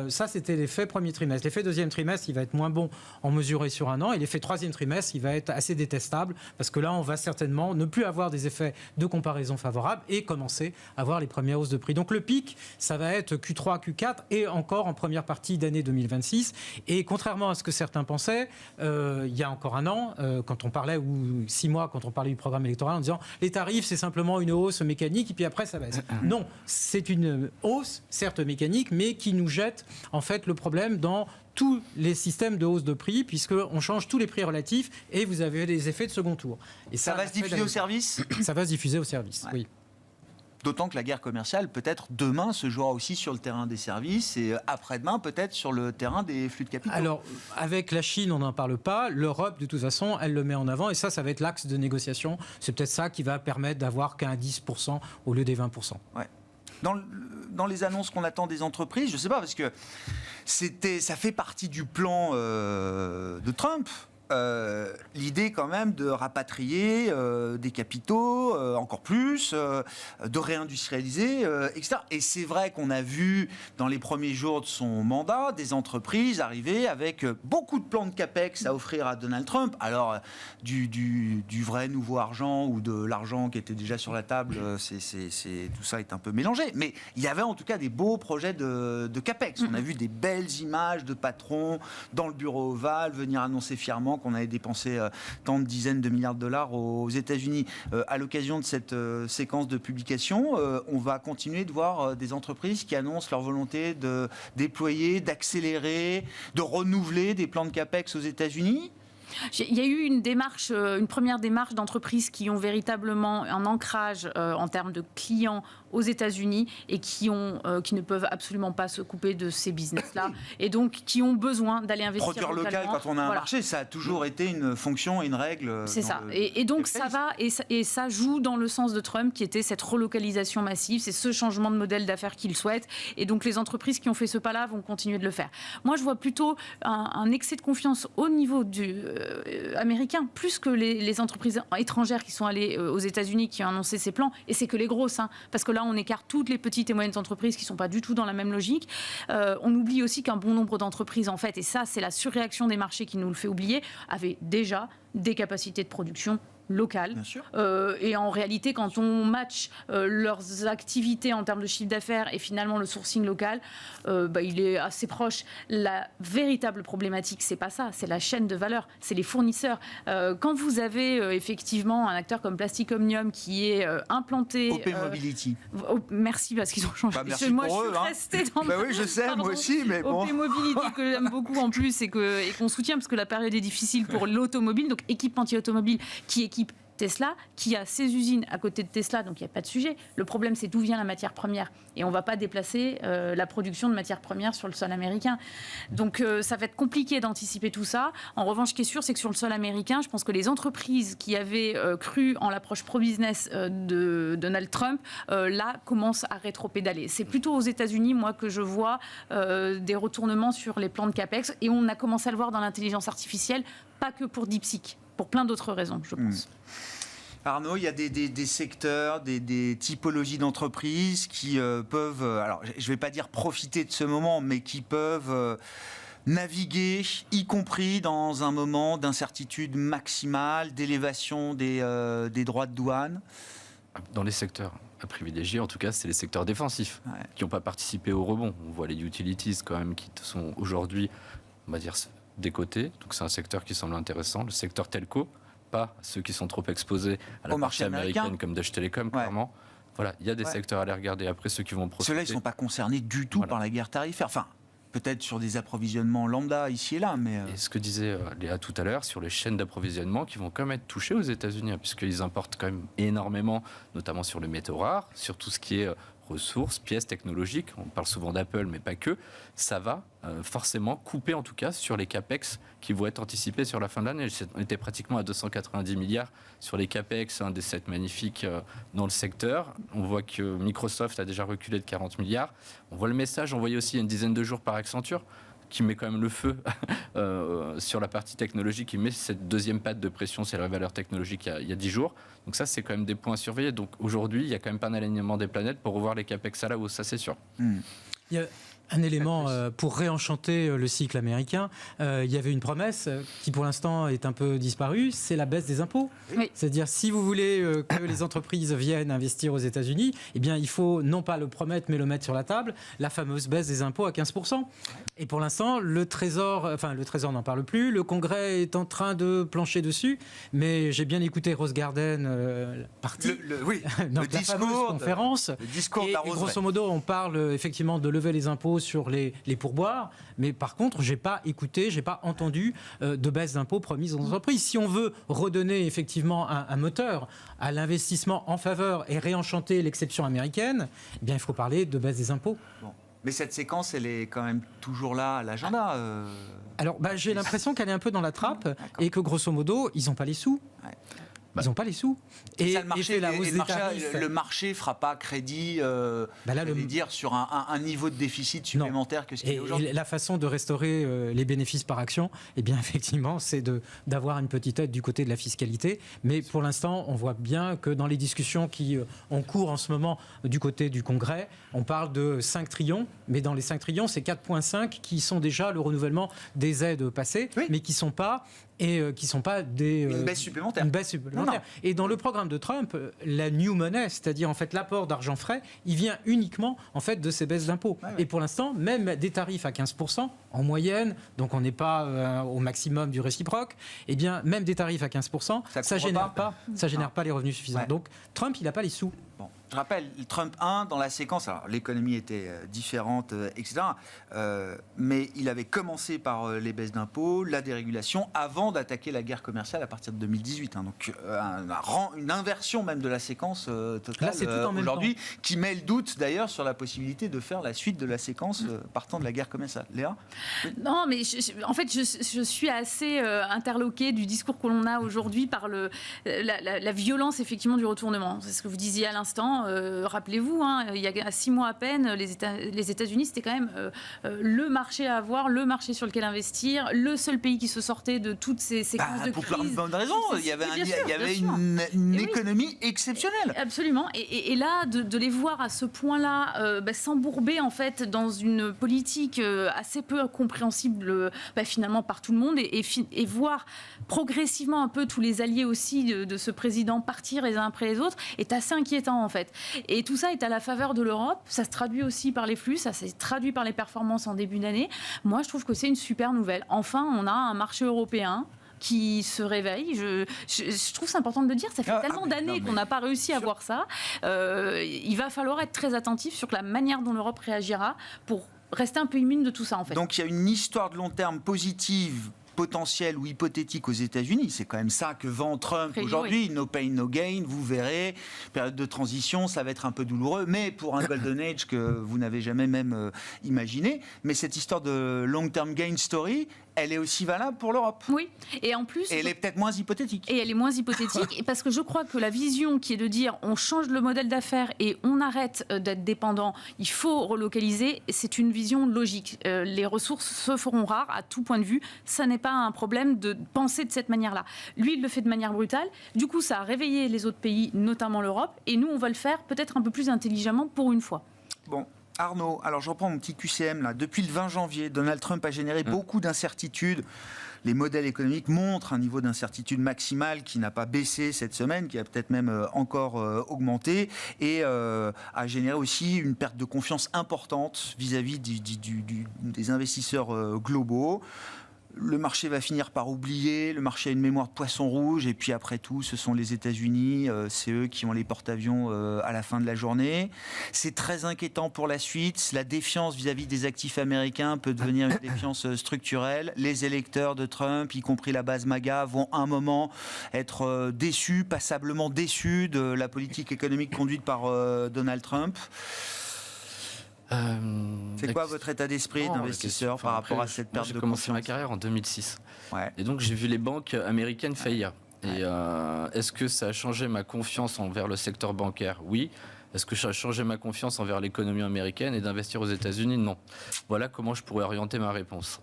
Ça, c'était l'effet premier trimestre. L'effet deuxième trimestre, il va être moins bon en mesuré sur un an. Et l'effet troisième trimestre, il va être assez détestable parce que là, on va certainement ne plus avoir des effets de comparaison favorables et commencer à avoir les premières hausses de prix. Donc le pic, ça va être Q3, Q4 et encore en première partie d'année 2026. Et contrairement à ce que certains pensaient, il y a encore un an, quand on parlait, ou 6 mois, quand on parlait du programme électoral, en disant les tarifs, c'est simplement une hausse mécanique et puis après ça baisse. Non, c'est une hausse, certes mécanique, mais qui nous jette en fait le problème dans tous les systèmes de hausse de prix, puisqu'on change tous les prix relatifs et vous avez les effets de second tour. Et ça va se diffuser au service ? Ça va se diffuser au service, oui. D'autant que la guerre commerciale, peut-être demain, se jouera aussi sur le terrain des services et après-demain, peut-être sur le terrain des flux de capitaux. Alors, avec la Chine, on n'en parle pas. L'Europe, de toute façon, elle le met en avant. Et ça va être l'axe de négociation. C'est peut-être ça qui va permettre d'avoir qu'un 10% au lieu des 20%. Ouais. Dans les annonces qu'on attend des entreprises, je ne sais pas, parce que ça fait partie du plan de Trump. L'idée quand même de rapatrier des capitaux encore plus, de réindustrialiser, etc. Et c'est vrai qu'on a vu dans les premiers jours de son mandat des entreprises arriver avec beaucoup de plans de capex à offrir à Donald Trump. Alors du vrai nouveau argent ou de l'argent qui était déjà sur la table, tout ça est un peu mélangé. Mais il y avait en tout cas des beaux projets de capex. On a vu des belles images de patrons dans le bureau ovale venir annoncer fièrement qu'on avait dépensé tant de dizaines de milliards de dollars aux États-Unis. À l'occasion de cette séquence de publication, on va continuer de voir des entreprises qui annoncent leur volonté de déployer, d'accélérer, de renouveler des plans de capex aux États-Unis. Il y a eu une première démarche d'entreprises qui ont véritablement un ancrage en termes de clients aux États-Unis et qui ne peuvent absolument pas se couper de ces business-là et donc qui ont besoin d'aller investir produire local quand on a un marché, ça a toujours été une fonction et une règle. C'est ça. Et donc ça va et ça joue dans le sens de Trump qui était cette relocalisation massive, c'est ce changement de modèle d'affaires qu'il souhaite et donc les entreprises qui ont fait ce pas-là vont continuer de le faire. Moi je vois plutôt un excès de confiance au niveau américain plus que les entreprises étrangères qui sont allées aux États-Unis qui ont annoncé ces plans et c'est que les grosses parce que là on écarte toutes les petites et moyennes entreprises qui ne sont pas du tout dans la même logique. On oublie aussi qu'un bon nombre d'entreprises, en fait, et ça c'est la surréaction des marchés qui nous le fait oublier, avaient déjà des capacités de production locales. Et en réalité, quand on match leurs activités en termes de chiffre d'affaires et finalement le sourcing local, il est assez proche. La véritable problématique, c'est pas ça, c'est la chaîne de valeur, c'est les fournisseurs. Quand vous avez effectivement un acteur comme Plastic Omnium qui est implanté... OP Mobility. Merci parce qu'ils ont changé. Moi, je suis restée dans... oui, je sais, moi aussi, mais bon... OP Mobility que j'aime beaucoup en plus et qu'on soutient parce que la période est difficile pour l'automobile, donc équipementier automobile qui équipe Tesla, qui a ses usines à côté de Tesla, donc il n'y a pas de sujet. Le problème, c'est d'où vient la matière première. Et on ne va pas déplacer la production de matière première sur le sol américain. Donc ça va être compliqué d'anticiper tout ça. En revanche, ce qui est sûr, c'est que sur le sol américain, je pense que les entreprises qui avaient cru en l'approche pro-business de Donald Trump, là, commencent à rétro-pédaler. C'est plutôt aux États-Unis, moi, que je vois des retournements sur les plans de CAPEX. Et on a commencé à le voir dans l'intelligence artificielle, pas que pour DeepSeek, pour plein d'autres raisons, je pense. Arnaud, il y a des secteurs, des typologies d'entreprises qui peuvent, alors je ne vais pas dire profiter de ce moment, mais qui peuvent naviguer, y compris dans un moment d'incertitude maximale, d'élévation des droits de douane. Dans les secteurs à privilégier, en tout cas, c'est les secteurs défensifs qui n'ont pas participé au rebond. On voit les utilities quand même qui sont aujourd'hui, on va dire, des côtés. Donc c'est un secteur qui semble intéressant. Le secteur telco, pas ceux qui sont trop exposés à la partie américaine comme Deutsche Telekom, clairement. Voilà, il y a des secteurs à les regarder. Après, ceux qui vont profiter... Ceux-là, ils ne sont pas concernés du tout par la guerre tarifaire. Enfin, peut-être sur des approvisionnements lambda ici et là, mais... Et ce que disait Léa tout à l'heure, sur les chaînes d'approvisionnement qui vont quand même être touchées aux États-Unis, puisqu'ils importent quand même énormément, notamment sur le métaux rare, sur tout ce qui est ressources, pièces technologiques, on parle souvent d'Apple, mais pas que, ça va forcément couper en tout cas sur les CAPEX qui vont être anticipés sur la fin de l'année. On était pratiquement à 290 milliards sur les CAPEX, un des 7 magnifiques dans le secteur. On voit que Microsoft a déjà reculé de 40 milliards. On voit le message envoyé aussi il y a une dizaine de jours par Accenture, qui met quand même le feu sur la partie technologique, qui met cette deuxième patte de pression, c'est la valeur technologique il y a 10 jours. Donc ça, c'est quand même des points à surveiller. Donc aujourd'hui, il y a quand même pas un alignement des planètes pour revoir les CAPEX à la hausse, ça c'est sûr. Il y a un élément pour réenchanter le cycle américain. Il y avait une promesse qui pour l'instant est un peu disparue, c'est la baisse des impôts. Oui. C'est-à-dire si vous voulez que les entreprises viennent investir aux États-Unis, eh bien il faut non pas le promettre mais le mettre sur la table, la fameuse baisse des impôts à 15%. Et pour l'instant, le Trésor n'en parle plus, le Congrès est en train de plancher dessus, mais j'ai bien écouté Rose Garden partie le dans la fameuse conférence. Le discours et grosso modo, on parle effectivement de lever les impôts d'impôts sur les pourboires, mais par contre, j'ai pas entendu de baisse d'impôts promise aux entreprises. Si on veut redonner effectivement un moteur à l'investissement en faveur et réenchanter l'exception américaine, eh bien, il faut parler de baisse des impôts. Bon. Mais cette séquence, elle est quand même toujours là à l'agenda. Alors, j'ai l'impression qu'elle est un peu dans la trappe et que grosso modo, ils n'ont pas les sous. Ouais. Ils n'ont pas les sous. Et ça, la hausse des tarifs. Le marché ne fera pas crédit, dire, sur un niveau de déficit supplémentaire que ce qu'il y a aujourd'hui. Et la façon de restaurer les bénéfices par action, eh bien, effectivement, c'est d'avoir une petite aide du côté de la fiscalité. Mais pour l'instant, on voit bien que dans les discussions qui ont cours en ce moment du côté du Congrès, on parle de 5 trillions, mais dans les 5 trillions, c'est 4,5 qui sont déjà le renouvellement des aides passées, mais qui ne sont pas des... une baisse supplémentaire. Non. Et dans le programme de Trump, la new money, c'est-à-dire en fait l'apport d'argent frais, il vient uniquement en fait de ces baisses d'impôts. Et pour l'instant, même des tarifs à 15% en moyenne, donc on n'est pas au maximum du réciproque, et bien même des tarifs à 15%, ça génère pas les revenus suffisants. Donc Trump, il n'a pas les sous. Bon. Je rappelle, Trump 1, dans la séquence, alors l'économie était différente, etc. Mais il avait commencé par les baisses d'impôts, la dérégulation, avant d'attaquer la guerre commerciale à partir de 2018. Donc une inversion même de la séquence totale aujourd'hui, qui met le doute d'ailleurs sur la possibilité de faire la suite de la séquence partant de la guerre commerciale. Léa ? Non, mais en fait, je suis assez interloquée du discours que l'on a aujourd'hui par la violence effectivement du retournement. C'est ce que vous disiez à l'instant. Rappelez-vous, il y a 6 mois à peine, les États-Unis, c'était quand même le marché à avoir, le marché sur lequel investir, le seul pays qui se sortait de toutes ces séquences de pour crise. Pour plein de bonnes raisons. Il y avait une économie exceptionnelle. Absolument. Et là, de les voir à ce point-là s'embourber en fait dans une politique assez peu compréhensible finalement par tout le monde et voir progressivement un peu tous les alliés aussi de ce président partir les uns après les autres est assez inquiétant en fait. Et tout ça est à la faveur de l'Europe. Ça se traduit aussi par les flux, ça s'est traduit par les performances en début d'année. Moi, je trouve que c'est une super nouvelle. Enfin, on a un marché européen qui se réveille. Je trouve c'est important de le dire. Ça fait tellement d'années qu'on n'a pas réussi à voir ça. Il va falloir être très attentif sur la manière dont l'Europe réagira pour rester un peu immune de tout ça en fait. Donc il y a une histoire de long terme positive, potentiel ou hypothétique aux États-Unis. C'est quand même ça que vend Trump aujourd'hui. No pain, no gain. Vous verrez, période de transition, ça va être un peu douloureux, mais pour un golden age que vous n'avez jamais même imaginé. Mais cette histoire de long-term gain story, elle est aussi valable pour l'Europe. Oui, et en plus... Et elle est peut-être moins hypothétique. Et elle est moins hypothétique, parce que je crois que la vision qui est de dire on change le modèle d'affaires et on arrête d'être dépendant, il faut relocaliser, c'est une vision logique. Les ressources se feront rares à tout point de vue. Ça n'est pas un problème de penser de cette manière-là. Lui, il le fait de manière brutale. Du coup, ça a réveillé les autres pays, notamment l'Europe, et nous, on va le faire peut-être un peu plus intelligemment pour une fois. Bon. Arnaud, alors je reprends mon petit QCM là. Depuis le 20 janvier, Donald Trump a généré beaucoup d'incertitudes. Les modèles économiques montrent un niveau d'incertitude maximale qui n'a pas baissé cette semaine, qui a peut-être même encore augmenté, et a généré aussi une perte de confiance importante vis-à-vis des investisseurs globaux. Le marché va finir par oublier, le marché a une mémoire de poisson rouge, et puis après tout, ce sont les États-Unis, c'est eux qui ont les porte-avions à la fin de la journée. C'est très inquiétant pour la suite. La défiance vis-à-vis des actifs américains peut devenir une défiance structurelle. Les électeurs de Trump, y compris la base MAGA, vont à un moment être déçus, passablement déçus de la politique économique conduite par Donald Trump. C'est quoi votre état d'esprit d'investisseur par rapport à cette perte de confiance ? J'ai commencé ma carrière en 2006. Et donc j'ai vu les banques américaines faillir. Et est-ce que ça a changé ma confiance envers le secteur bancaire ? Oui. Est-ce que ça a changé ma confiance envers l'économie américaine et d'investir aux États-Unis ? Non. Voilà comment je pourrais orienter ma réponse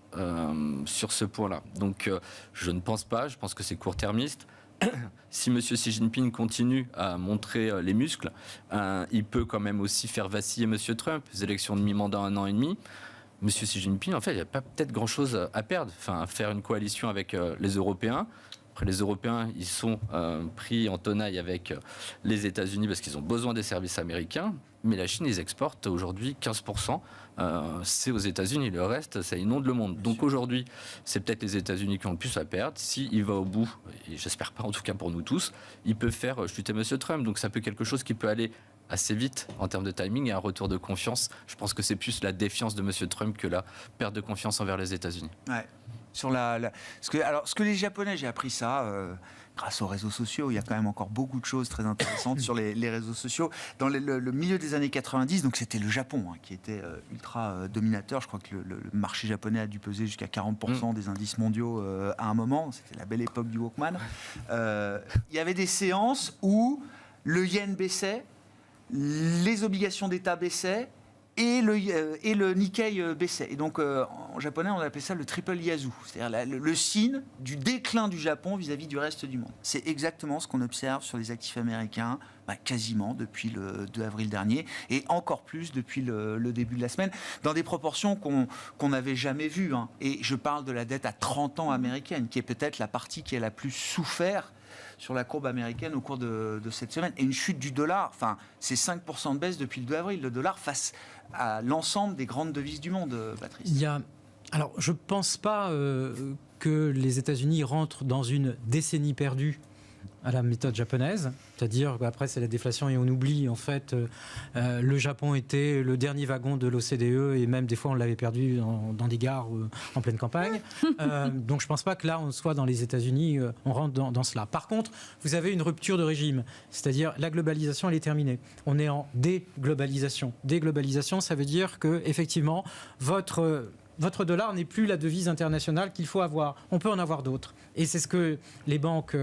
sur ce point-là. Donc je ne pense pas, je pense que c'est court-termiste. Si M. Xi Jinping continue à montrer les muscles, il peut quand même aussi faire vaciller M. Trump. Les élections de mi-mandat, 1 an et demi. M. Xi Jinping, en fait, il n'y a pas peut-être grand-chose à perdre. Enfin, faire une coalition avec les Européens, Après, les Européens, ils sont pris en tenaille avec les États-Unis parce qu'ils ont besoin des services américains. Mais la Chine, ils exportent aujourd'hui 15%. C'est aux États-Unis. Le reste, ça inonde le monde. Donc aujourd'hui, c'est peut-être les États-Unis qui ont le plus à perdre. S'il va au bout, et j'espère pas en tout cas pour nous tous, ils peuvent faire chuter M. Trump. Donc ça peut être quelque chose qui peut aller assez vite en termes de timing et un retour de confiance. Je pense que c'est plus la défiance de M. Trump que la perte de confiance envers les États-Unis. Ouais. Sur ce que les Japonais, j'ai appris ça grâce aux réseaux sociaux. Il y a quand même encore beaucoup de choses très intéressantes sur les réseaux sociaux. Dans le milieu des années 90, donc c'était le Japon qui était ultra dominateur. Je crois que le marché japonais a dû peser jusqu'à 40% des indices mondiaux à un moment. C'était la belle époque du Walkman. Il y avait des séances où le yen baissait, les obligations d'État baissaient, et le Nikkei baissait. Et donc, en japonais, on appelait ça le triple yazoo, c'est-à-dire le signe du déclin du Japon vis-à-vis du reste du monde. C'est exactement ce qu'on observe sur les actifs américains, quasiment depuis le 2 avril dernier, et encore plus depuis le début de la semaine, dans des proportions qu'on n'avait jamais vues. Et je parle de la dette à 30 ans américaine, qui est peut-être la partie qui a la plus souffert sur la courbe américaine au cours de cette semaine. Et une chute du dollar, c'est 5% de baisse depuis le 2 avril, le dollar face à l'ensemble des grandes devises du monde, Patrice. Alors, je ne pense pas que les États-Unis rentrent dans une décennie perdue à la méthode japonaise, c'est-à-dire qu'après c'est la déflation et on oublie en fait le Japon était le dernier wagon de l'OCDE et même des fois on l'avait perdu dans des gares en pleine campagne. Donc je ne pense pas que là on soit dans les États-Unis, on rentre dans cela. Par contre, vous avez une rupture de régime, c'est-à-dire la globalisation elle est terminée. On est en déglobalisation. Déglobalisation, ça veut dire que effectivement votre dollar n'est plus la devise internationale qu'il faut avoir. On peut en avoir d'autres. Et c'est ce que les banques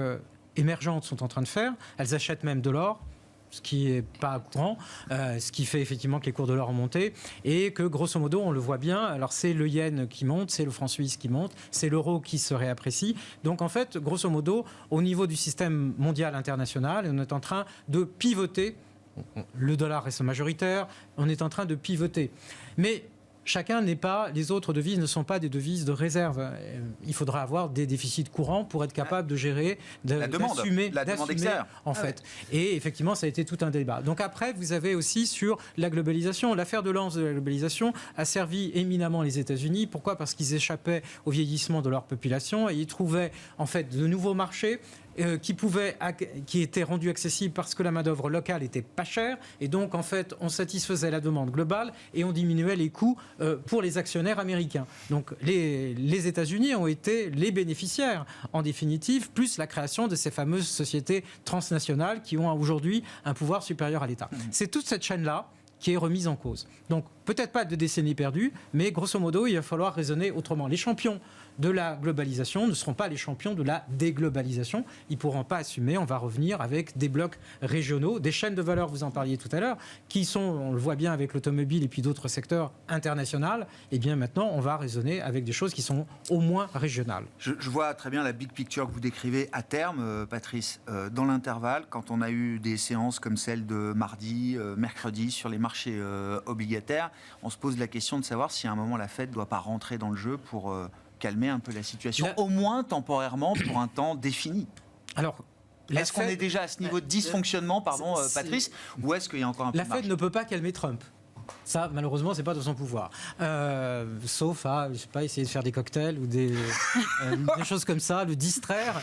émergentes sont en train de faire. Elles achètent même de l'or, ce qui n'est pas courant, ce qui fait effectivement que les cours de l'or ont monté et que grosso modo on le voit bien, alors c'est le yen qui monte, c'est le franc suisse qui monte, c'est l'euro qui se réapprécie. Donc en fait, grosso modo, au niveau du système mondial international, on est en train de pivoter. Le dollar reste majoritaire, on est en train de pivoter. Mais les autres devises ne sont pas des devises de réserve. Il faudra avoir des déficits courants pour être capable de gérer, d'assumer extérieure. en fait. Et effectivement, ça a été tout un débat. Donc après, vous avez aussi sur la globalisation. L'affaire de lance de la globalisation a servi éminemment les États-Unis. Pourquoi ? Parce qu'ils échappaient au vieillissement de leur population et ils trouvaient en fait de nouveaux marchés qui étaient rendus accessibles parce que la main-d'œuvre locale était pas chère et donc en fait on satisfaisait la demande globale et on diminuait les coûts pour les actionnaires américains. Donc les États-Unis ont été les bénéficiaires en définitive, plus la création de ces fameuses sociétés transnationales qui ont aujourd'hui un pouvoir supérieur à l'État. C'est toute cette chaîne-là qui est remise en cause. Donc peut-être pas de décennies perdues, mais grosso modo il va falloir raisonner autrement. Les champions de la globalisation ne seront pas les champions de la déglobalisation. Ils ne pourront pas assumer. On va revenir avec des blocs régionaux, des chaînes de valeur, vous en parliez tout à l'heure, qui sont, on le voit bien avec l'automobile et puis d'autres secteurs internationaux. Et bien maintenant, on va raisonner avec des choses qui sont au moins régionales. Je vois très bien la big picture que vous décrivez à terme, Patrice. Dans l'intervalle, quand on a eu des séances comme celle de mardi, mercredi sur les marchés obligataires, on se pose la question de savoir si à un moment la Fed ne doit pas rentrer dans le jeu pour calmer un peu la situation, au moins temporairement pour un temps défini. Alors, est-ce qu'on est déjà à ce niveau de dysfonctionnement, Patrice, ou est-ce qu'il y a encore un peu de marge ? La Fed ne peut pas calmer Trump. Ça, malheureusement, c'est pas de son pouvoir. Sauf à, je sais pas, essayer de faire des cocktails ou des choses comme ça, le distraire.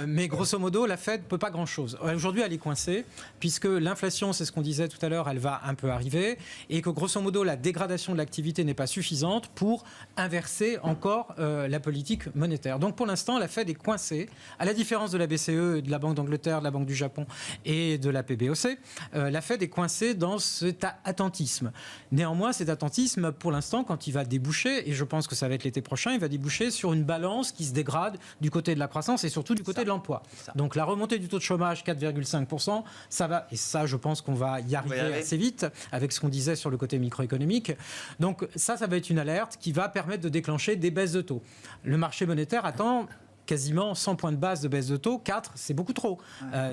Mais grosso modo, la Fed peut pas grand-chose. Aujourd'hui, elle est coincée, puisque l'inflation, c'est ce qu'on disait tout à l'heure, elle va un peu arriver, et que grosso modo, la dégradation de l'activité n'est pas suffisante pour inverser encore la politique monétaire. Donc pour l'instant, la Fed est coincée, à la différence de la BCE, de la Banque d'Angleterre, de la Banque du Japon et de la PBOC. La Fed est coincée dans cet attentisme. Néanmoins, cet attentisme, pour l'instant, quand il va déboucher, et je pense que ça va être l'été prochain, il va déboucher sur une balance qui se dégrade du côté de la croissance et surtout du côté de l'emploi. Donc la remontée du taux de chômage, 4,5%, ça va, et ça, je pense qu'on va y arriver assez vite, avec ce qu'on disait sur le côté microéconomique. Donc ça va être une alerte qui va permettre de déclencher des baisses de taux. Le marché monétaire attend quasiment 100 points de base de baisse de taux. 4, c'est beaucoup trop.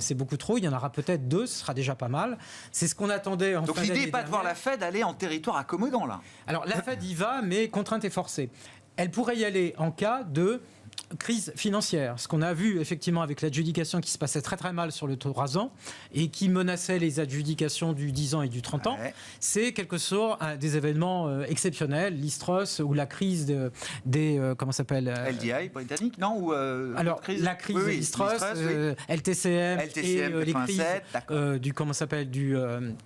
C'est beaucoup trop. Il y en aura peut-être 2, ce sera déjà pas mal. C'est ce qu'on attendait en fin d'année. Donc l'idée n'est pas de voir la Fed aller en territoire accommodant, là. Alors la Fed y va, mais contrainte et forcée. Elle pourrait y aller en cas de Crise financière. Ce qu'on a vu effectivement avec l'adjudication qui se passait très très mal sur le 3 ans et qui menaçait les adjudications du 10 ans et du 30 ans, c'est quelque sorte des événements exceptionnels, l'Istros ou la crise des comment s'appelle LDI britannique, non ou alors la crise de l'Istros, LTCM et les crises du comment s'appelle du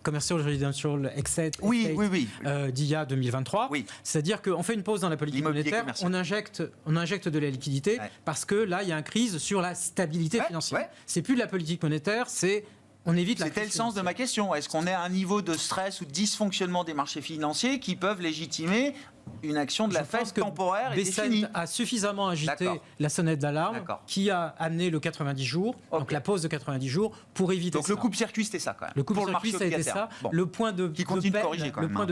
Commercial Residential Exit d'il y a 2023. C'est-à-dire qu'on fait une pause dans la politique monétaire, on injecte de la liquidité. Parce que là, il y a une crise sur la stabilité financière. C'est plus de la politique monétaire, on évite la crise. C'était le sens de ma question. Est-ce qu'on est à un niveau de stress ou de dysfonctionnement des marchés financiers qui peuvent légitimer une action de la Fed temporaire et définie? a suffisamment agité la sonnette d'alarme qui a amené le 90 jours, donc la pause de 90 jours, pour éviter ça. Donc le coupe-circuit, c'était ça quand même. Le coupe-circuit, ça a été ça. Le point de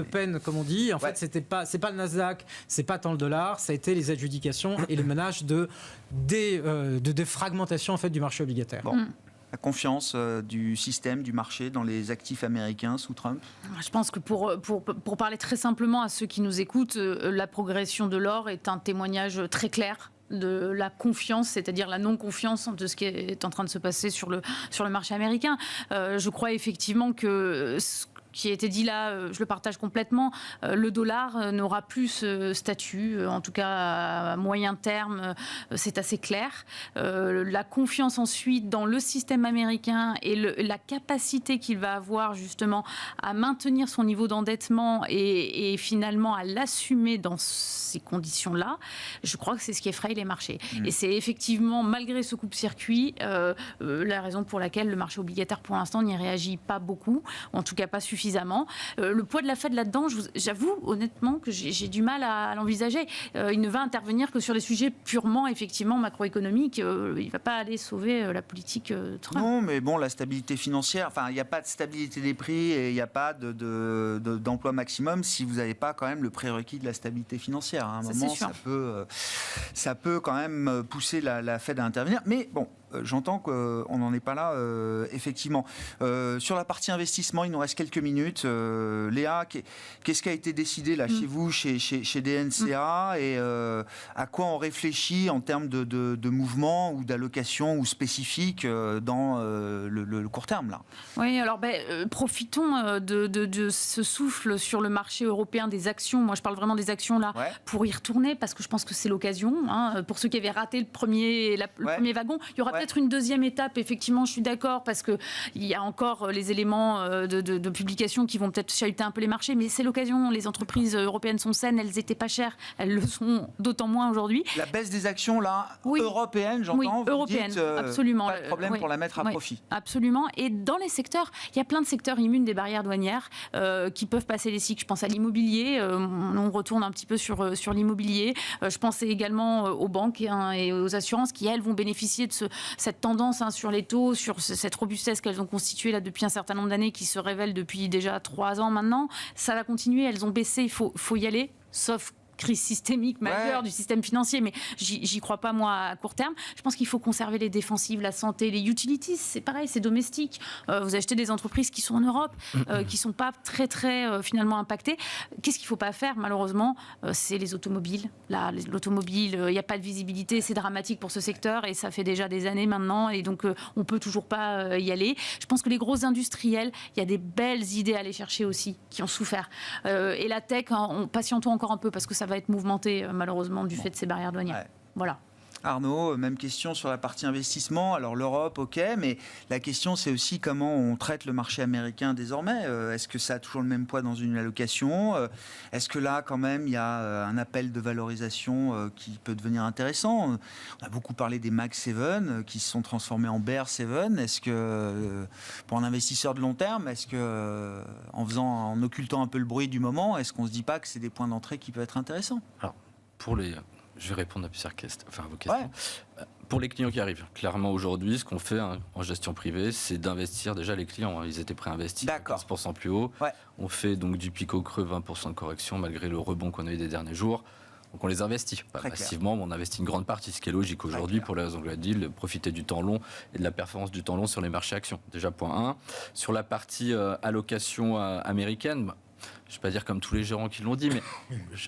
peine, comme on dit, en fait, c'est pas le Nasdaq, c'est pas tant le dollar, ça a été les adjudications et les menaces de fragmentation en fait, du marché obligataire. La confiance du système, du marché dans les actifs américains sous Trump? Je pense que pour parler très simplement à ceux qui nous écoutent, la progression de l'or est un témoignage très clair de la confiance, c'est-à-dire la non-confiance de ce qui est en train de se passer sur le marché américain. Je crois effectivement que qui a été dit là, je le partage complètement, le dollar n'aura plus ce statut, en tout cas à moyen terme, c'est assez clair. La confiance ensuite dans le système américain et la capacité qu'il va avoir justement à maintenir son niveau d'endettement et finalement à l'assumer dans ces conditions-là, je crois que c'est ce qui effraie les marchés. Et c'est effectivement, malgré ce coupe-circuit, la raison pour laquelle le marché obligataire pour l'instant n'y réagit pas beaucoup, en tout cas pas suffisamment. Le poids de la Fed là-dedans, j'avoue honnêtement que j'ai du mal à l'envisager. Il ne va intervenir que sur des sujets purement effectivement macroéconomiques. Il ne va pas aller sauver la politique Trump. Non, mais bon, la stabilité financière, enfin, il n'y a pas de stabilité des prix et il n'y a pas d'emploi maximum si vous n'avez pas quand même le prérequis de la stabilité financière. À un moment, ça peut quand même pousser la Fed à intervenir. Mais bon, j'entends qu'on n'en est pas là, effectivement. Sur la partie investissement, il nous reste quelques minutes. Léa, qu'est-ce qui a été décidé là, chez vous, chez DNCA et à quoi on réfléchit en termes de mouvement ou d'allocation ou spécifique dans le court terme là? Oui, alors profitons de ce souffle sur le marché européen des actions. Moi, je parle vraiment des actions là pour y retourner parce que je pense que c'est l'occasion. Pour ceux qui avaient raté le premier wagon, il y aura peut-être une deuxième étape, effectivement, je suis d'accord, parce qu'il y a encore les éléments de publication qui vont peut-être chahuter un peu les marchés, mais c'est l'occasion. Les entreprises européennes sont saines, elles n'étaient pas chères, elles le sont d'autant moins aujourd'hui. La baisse des actions, là, européennes, j'entends, vous européenne, dites, absolument. pas de problème pour la mettre à profit. Absolument. Et dans les secteurs, il y a plein de secteurs immunes des barrières douanières qui peuvent passer les cycles. Je pense à l'immobilier, on retourne un petit peu sur l'immobilier. Je pense également aux banques et aux assurances qui, elles, vont bénéficier de cette tendance sur les taux, sur cette robustesse qu'elles ont constituée là depuis un certain nombre d'années, qui se révèle depuis déjà 3 ans maintenant. Ça va continuer, elles ont baissé, il faut y aller, sauf crise systémique majeure du système financier, mais j'y crois pas moi à court terme. Je pense qu'il faut conserver les défensives, la santé, les utilities, c'est pareil, c'est domestique. Vous achetez des entreprises qui sont en Europe, qui sont pas très finalement impactées. Qu'est-ce qu'il faut pas faire malheureusement, c'est les automobiles. Là, l'automobile, il n'y a pas de visibilité, c'est dramatique pour ce secteur et ça fait déjà des années maintenant et donc on peut toujours pas y aller. Je pense que les gros industriels, il y a des belles idées à aller chercher aussi, qui ont souffert. Et la tech, patientons encore un peu parce que ça va être mouvementé malheureusement du fait de ces barrières douanières. Voilà. Arnaud, même question sur la partie investissement. Alors l'Europe, ok, mais la question c'est aussi comment on traite le marché américain désormais. Est-ce que ça a toujours le même poids dans une allocation? Est-ce que là, quand même, il y a un appel de valorisation qui peut devenir intéressant? On a beaucoup parlé des Mag 7 qui se sont transformés en Bear 7. Est-ce que, pour un investisseur de long terme, est-ce que, en occultant un peu le bruit du moment, est-ce qu'on ne se dit pas que c'est des points d'entrée qui peuvent être intéressants? Alors, je vais répondre à plusieurs questions, à vos questions. Pour les clients qui arrivent, clairement aujourd'hui, ce qu'on fait en gestion privée, c'est d'investir déjà les clients. Ils étaient prêts à investir 15% plus haut. On fait donc du pic au creux 20% de correction malgré le rebond qu'on a eu des derniers jours. Donc on les investit, pas massivement, mais on investit une grande partie, ce qui est logique aujourd'hui pour les raisons que je l'ai dit, de profiter du temps long et de la performance du temps long sur les marchés actions. Déjà point 1. Sur la partie allocation américaine, je ne vais pas dire comme tous les gérants qui l'ont dit, mais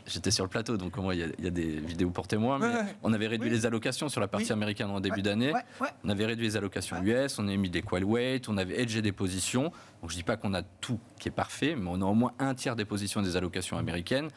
j'étais sur le plateau, donc au moins il y a des vidéos pour témoins. Mais on avait réduit les allocations sur la partie américaine en début d'année. On avait réduit les allocations US, on a mis des call weight, on avait hedgé des positions. Donc je ne dis pas qu'on a tout qui est parfait, mais on a au moins un tiers des positions des allocations américaines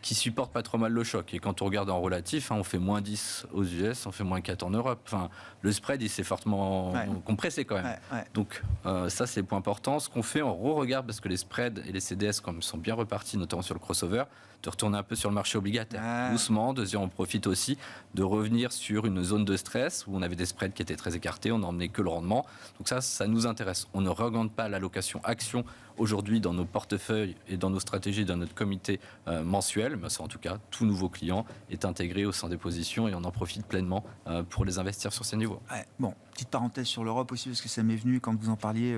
qui supportent pas trop mal le choc. Et quand on regarde en relatif, on fait moins 10 aux US, on fait moins 4 en Europe. Enfin, le spread, il s'est fortement compressé quand même. Donc ça, c'est le point important. Ce qu'on fait, on re-regarde, parce que les spreads et les CDS, comme sont bien repartis, notamment sur le crossover, de retourner un peu sur le marché obligataire. Doucement, on profite aussi de revenir sur une zone de stress où on avait des spreads qui étaient très écartés, on n'emmenait que le rendement. Donc ça nous intéresse. On ne regarde pas l'allocation action aujourd'hui dans nos portefeuilles et dans nos stratégies, dans notre comité mensuel. Mais ça, en tout cas, tout nouveau client est intégré au sein des positions et on en profite pleinement pour les investir sur ces niveaux. Bon, petite parenthèse sur l'Europe aussi, parce que ça m'est venu quand vous en parliez,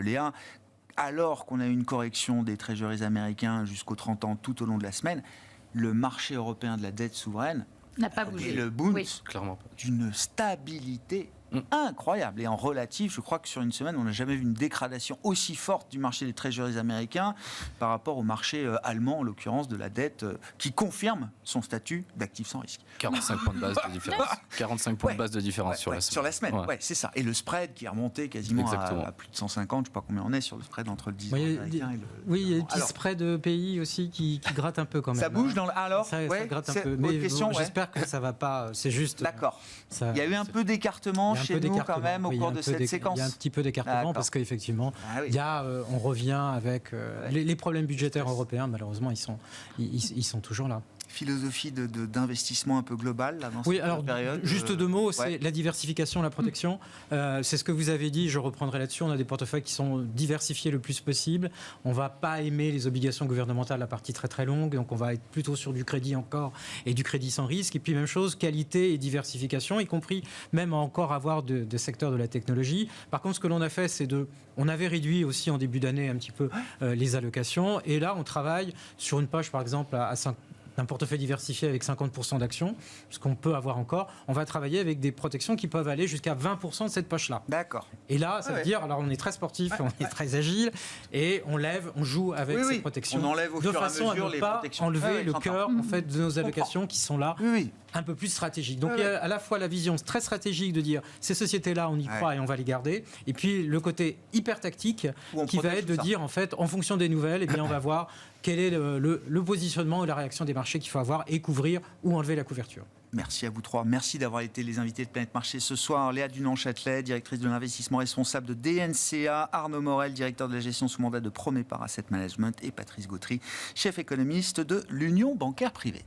Léa. Alors qu'on a eu une correction des treasuries américains jusqu'aux 30 ans tout au long de la semaine, le marché européen de la dette souveraine n'a pas bougé. Et le Bund, clairement pas. D'une stabilité incroyable. Et en relatif, je crois que sur une semaine, on n'a jamais vu une dégradation aussi forte du marché des treasuries américains par rapport au marché allemand, en l'occurrence de la dette, qui confirme son statut d'actif sans risque. 45 points de base de différence. 45 points de base de différence sur la semaine. Sur la semaine, c'est ça. Et le spread qui est remonté quasiment à plus de 150, je ne sais pas combien on est sur le spread entre le 10 ans américain et le... Oui, il y a des petits spreads pays aussi qui grattent un peu quand même. Ça bouge dans le... Alors, ça gratte un peu. Mais j'espère que ça ne va pas... C'est juste... D'accord. Il y a eu un peu d'écartement chez nous quand même au cours de cette séquence. Il y a un petit peu d'écartement parce qu'effectivement, on revient avec les problèmes budgétaires européens, malheureusement, ils sont toujours là. Philosophie d'investissement un peu globale là, dans cette période. Juste deux mots, c'est la diversification, la protection. C'est ce que vous avez dit, je reprendrai là-dessus. On a des portefeuilles qui sont diversifiés le plus possible. On ne va pas aimer les obligations gouvernementales à partie très très longue, donc on va être plutôt sur du crédit encore et du crédit sans risque. Et puis même chose, qualité et diversification, y compris même encore avoir de secteurs de la technologie. Par contre, ce que l'on a fait, c'est on avait réduit aussi en début d'année un petit peu les allocations. Et là, on travaille sur une poche, par exemple, d'un portefeuille diversifié avec 50% d'actions, ce qu'on peut avoir encore, on va travailler avec des protections qui peuvent aller jusqu'à 20% de cette poche-là. D'accord. Et là, ça veut dire, alors on est très sportif, on est très agile, et on joue avec ces protections. On enlève au de fur et à façon mesure à ne les pas protections. enlever le cœur en fait, de nos allocations qui sont là, un peu plus stratégiques. Donc il y a à la fois la vision très stratégique de dire, ces sociétés-là, on y croit et on va les garder, et puis le côté hyper tactique qui va être de dire, en fait, en fonction des nouvelles, eh bien, on va voir quel est le positionnement et la réaction des marchés qu'il faut avoir et couvrir ou enlever la couverture. Merci à vous trois. Merci d'avoir été les invités de Planète Marché ce soir. Léa Dunant-Châtelet, directrice de l'investissement responsable de DNCA, Arnaud Morel, directeur de la gestion sous mandat de Promépar Asset Management et Patrice Gautry, chef économiste de l'Union bancaire privée.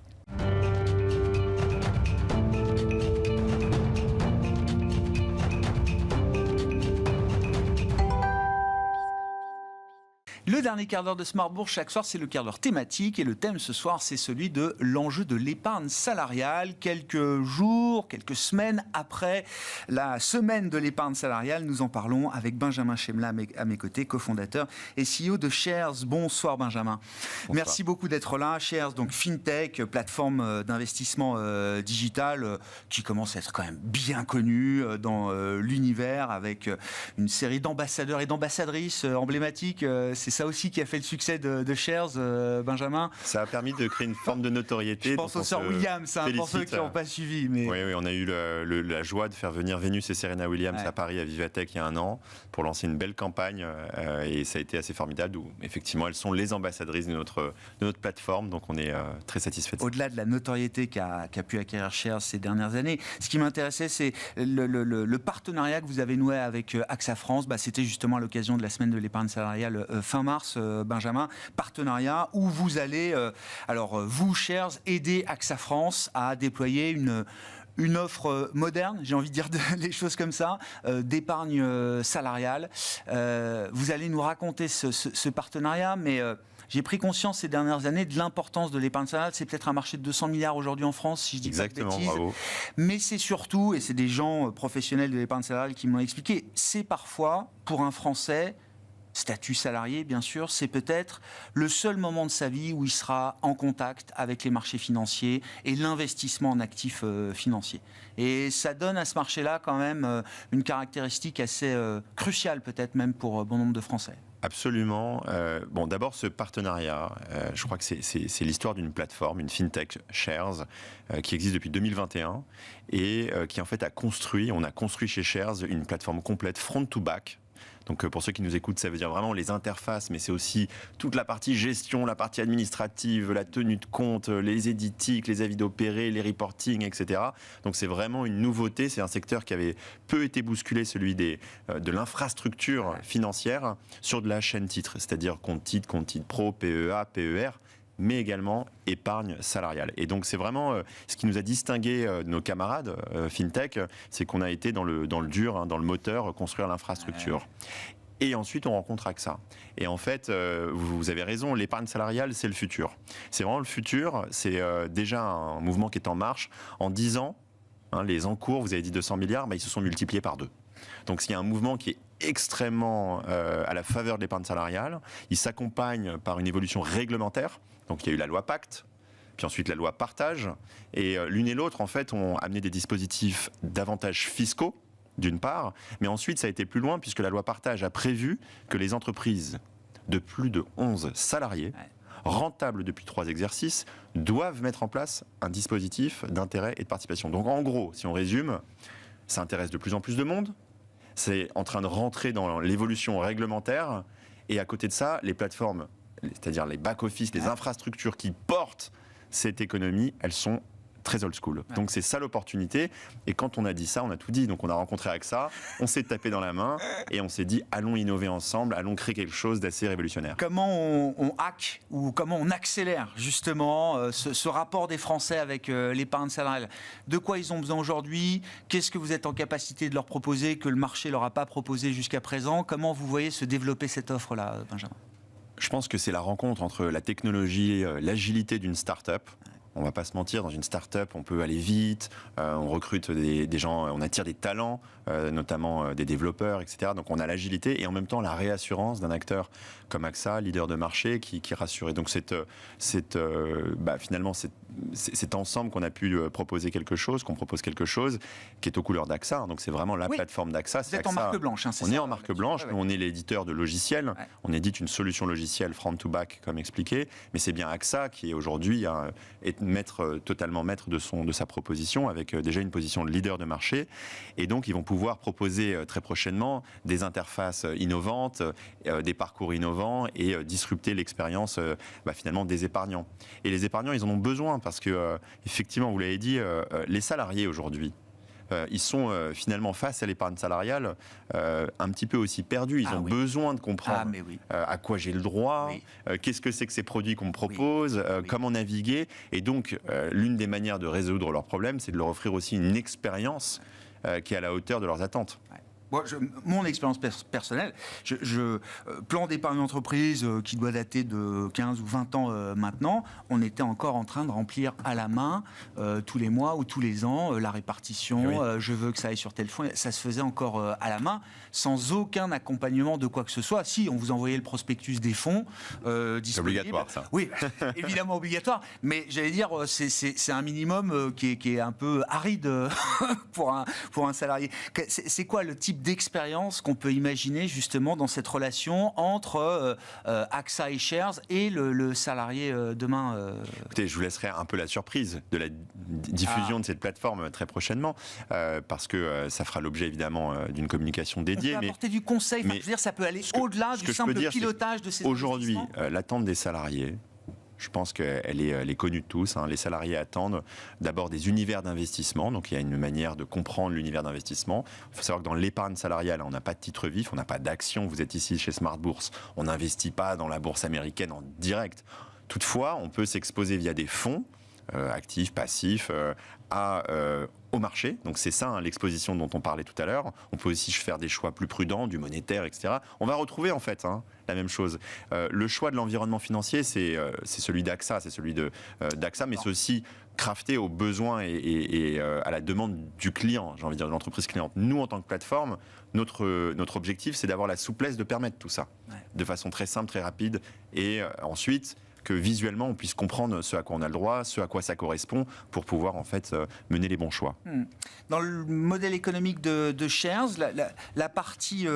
Le dernier quart d'heure de Smart Bourse, chaque soir, c'est le quart d'heure thématique. Et le thème ce soir, c'est celui de l'enjeu de l'épargne salariale. Quelques jours, quelques semaines après la semaine de l'épargne salariale, nous en parlons avec Benjamin Chemla à mes côtés, cofondateur et CEO de Shares. Bonsoir Benjamin. Bonsoir. Merci beaucoup d'être là. Shares, donc FinTech, plateforme d'investissement digital qui commence à être quand même bien connue dans l'univers avec une série d'ambassadeurs et d'ambassadrices emblématiques. C'est ça aussi qui a fait le succès de Shares, Benjamin. Ça a permis de créer une forme de notoriété. Je pense aux sœurs Williams, pour ceux qui n'ont pas suivi. Mais... Oui, on a eu la joie de faire venir Vénus et Serena Williams à Paris, à Vivatech, il y a un an, pour lancer une belle campagne. Et ça a été assez formidable. Où, effectivement, elles sont les ambassadrices de notre plateforme. Donc, on est très satisfait de ça. Au-delà de la notoriété qu'a pu acquérir Shares ces dernières années, ce qui m'intéressait, c'est le partenariat que vous avez noué avec AXA France. C'était justement à l'occasion de la semaine de l'épargne salariale fin mars, Benjamin, partenariat où vous allez, vous, Shares, aider AXA France à déployer une offre moderne, j'ai envie de dire les choses comme ça, d'épargne salariale. Vous allez nous raconter ce partenariat, mais... J'ai pris conscience ces dernières années de l'importance de l'épargne salariale. C'est peut-être un marché de 200 milliards aujourd'hui en France, si je dis pas de bêtises. Bravo. Mais c'est surtout, et c'est des gens professionnels de l'épargne salariale qui m'ont expliqué, c'est parfois, pour un Français, c'est statut salarié, bien sûr, c'est peut-être le seul moment de sa vie où il sera en contact avec les marchés financiers et l'investissement en actifs financiers. Et ça donne à ce marché-là quand même une caractéristique assez cruciale, peut-être même pour bon nombre de Français. Absolument. Bon, d'abord, ce partenariat, je crois que c'est l'histoire d'une plateforme, une fintech, Shares, qui existe depuis 2021 et qui en fait on a construit chez Shares une plateforme complète front to back. Donc pour ceux qui nous écoutent, ça veut dire vraiment les interfaces, mais c'est aussi toute la partie gestion, la partie administrative, la tenue de compte, les éditiques, les avis d'opérés, les reporting, etc. Donc c'est vraiment une nouveauté. C'est un secteur qui avait peu été bousculé, celui de l'infrastructure financière, sur de la chaîne titre, c'est-à-dire compte titre pro, PEA, PER, mais également épargne salariale. Et donc c'est vraiment ce qui nous a distingué de nos camarades FinTech, c'est qu'on a été dans le dur, dans le moteur, construire l'infrastructure. Et ensuite, on rencontre AXA. Et en fait, vous avez raison, l'épargne salariale, c'est le futur. C'est vraiment le futur, c'est déjà un mouvement qui est en marche. En 10 ans, les encours, vous avez dit 200 milliards, ils se sont multipliés par 2. Donc il y a un mouvement qui est extrêmement à la faveur de l'épargne salariale. Il s'accompagne par une évolution réglementaire. Donc il y a eu la loi Pacte, puis ensuite la loi Partage. Et l'une et l'autre, en fait, ont amené des dispositifs d'avantages fiscaux, d'une part, mais ensuite ça a été plus loin puisque la loi Partage a prévu que les entreprises de plus de 11 salariés, rentables depuis 3 exercices, doivent mettre en place un dispositif d'intérêt et de participation. Donc en gros, si on résume, ça intéresse de plus en plus de monde, c'est en train de rentrer dans l'évolution réglementaire, et à côté de ça, les plateformes, c'est-à-dire les back-office, les infrastructures qui portent cette économie, elles sont très old school. Donc c'est ça l'opportunité. Et quand on a dit ça, on a tout dit. Donc on a rencontré AXA, on s'est tapé dans la main et on s'est dit allons innover ensemble, allons créer quelque chose d'assez révolutionnaire. Comment on hack ou comment on accélère justement ce rapport des Français avec l'épargne salariale? De quoi ils ont besoin aujourd'hui? Qu'est-ce que vous êtes en capacité de leur proposer que le marché leur a pas proposé jusqu'à présent? Comment vous voyez se développer cette offre-là, Benjamin? Je pense que c'est la rencontre entre la technologie, l'agilité d'une start-up. On ne va pas se mentir, dans une start-up, on peut aller vite, on recrute des gens, on attire des talents, notamment des développeurs, etc. Donc on a l'agilité et en même temps la réassurance d'un acteur comme AXA, leader de marché, qui rassure. Et donc finalement, c'est ensemble qu'on a pu proposer quelque chose, qu'on propose quelque chose qui est aux couleurs d'AXA. Donc c'est vraiment la plateforme d'AXA. Vous êtes en marque blanche. C'est on est en marque blanche, nous, on est l'éditeur de logiciels, on édite une solution logicielle front to back, comme expliqué, mais c'est bien AXA qui est aujourd'hui totalement maître de sa proposition, avec déjà une position de leader de marché. Et donc, ils vont pouvoir proposer très prochainement des interfaces innovantes, des parcours innovants et disrupter l'expérience finalement des épargnants. Et les épargnants, ils en ont besoin parce que, effectivement, vous l'avez dit, les salariés aujourd'hui, ils sont finalement face à l'épargne salariale un petit peu aussi perdus. Ils ont besoin de comprendre à quoi j'ai le droit, qu'est-ce que c'est que ces produits qu'on me propose, comment naviguer. Et donc, l'une des manières de résoudre leurs problèmes, c'est de leur offrir aussi une expérience qui est à la hauteur de leurs attentes. Moi, mon expérience personnelle, plan d'épargne d'entreprise qui doit dater de 15 ou 20 ans maintenant, on était encore en train de remplir à la main tous les mois ou tous les ans la répartition, je veux que ça aille sur tel fonds, ça se faisait encore à la main, sans aucun accompagnement de quoi que ce soit. Si, on vous envoyait le prospectus des fonds disponibles. C'est obligatoire, ça. Oui, évidemment obligatoire, mais j'allais dire, c'est un minimum qui est un peu aride pour un salarié. C'est quoi le type d'expérience qu'on peut imaginer justement dans cette relation entre AXA et Shares et le salarié demain Écoutez, je vous laisserai un peu la surprise de la diffusion de cette plateforme très prochainement, parce que ça fera l'objet évidemment d'une communication dédiée. On peut apporter du conseil, je veux dire, ça peut aller au-delà du simple pilotage de ces aujourd'hui, l'attente des salariés, je pense qu'elle est connue de tous. Les salariés attendent d'abord des univers d'investissement. Donc il y a une manière de comprendre l'univers d'investissement. Il faut savoir que dans l'épargne salariale, on n'a pas de titre vif, on n'a pas d'action. Vous êtes ici chez Smart Bourse. On n'investit pas dans la bourse américaine en direct. Toutefois, on peut s'exposer via des fonds, actifs, passifs, au marché. Donc c'est ça l'exposition dont on parlait tout à l'heure. On peut aussi faire des choix plus prudents, du monétaire, etc. On va retrouver en fait la même chose. Le choix de l'environnement financier, c'est celui d'AXA, c'est celui d'AXA, mais c'est aussi crafté aux besoins et à la demande du client, j'ai envie de dire de l'entreprise cliente. Nous, en tant que plateforme, notre objectif, c'est d'avoir la souplesse de permettre tout ça, de façon très simple, très rapide, et ensuite que visuellement on puisse comprendre ce à quoi on a le droit, ce à quoi ça correspond, pour pouvoir en fait mener les bons choix. Dans le modèle économique de Shares, la partie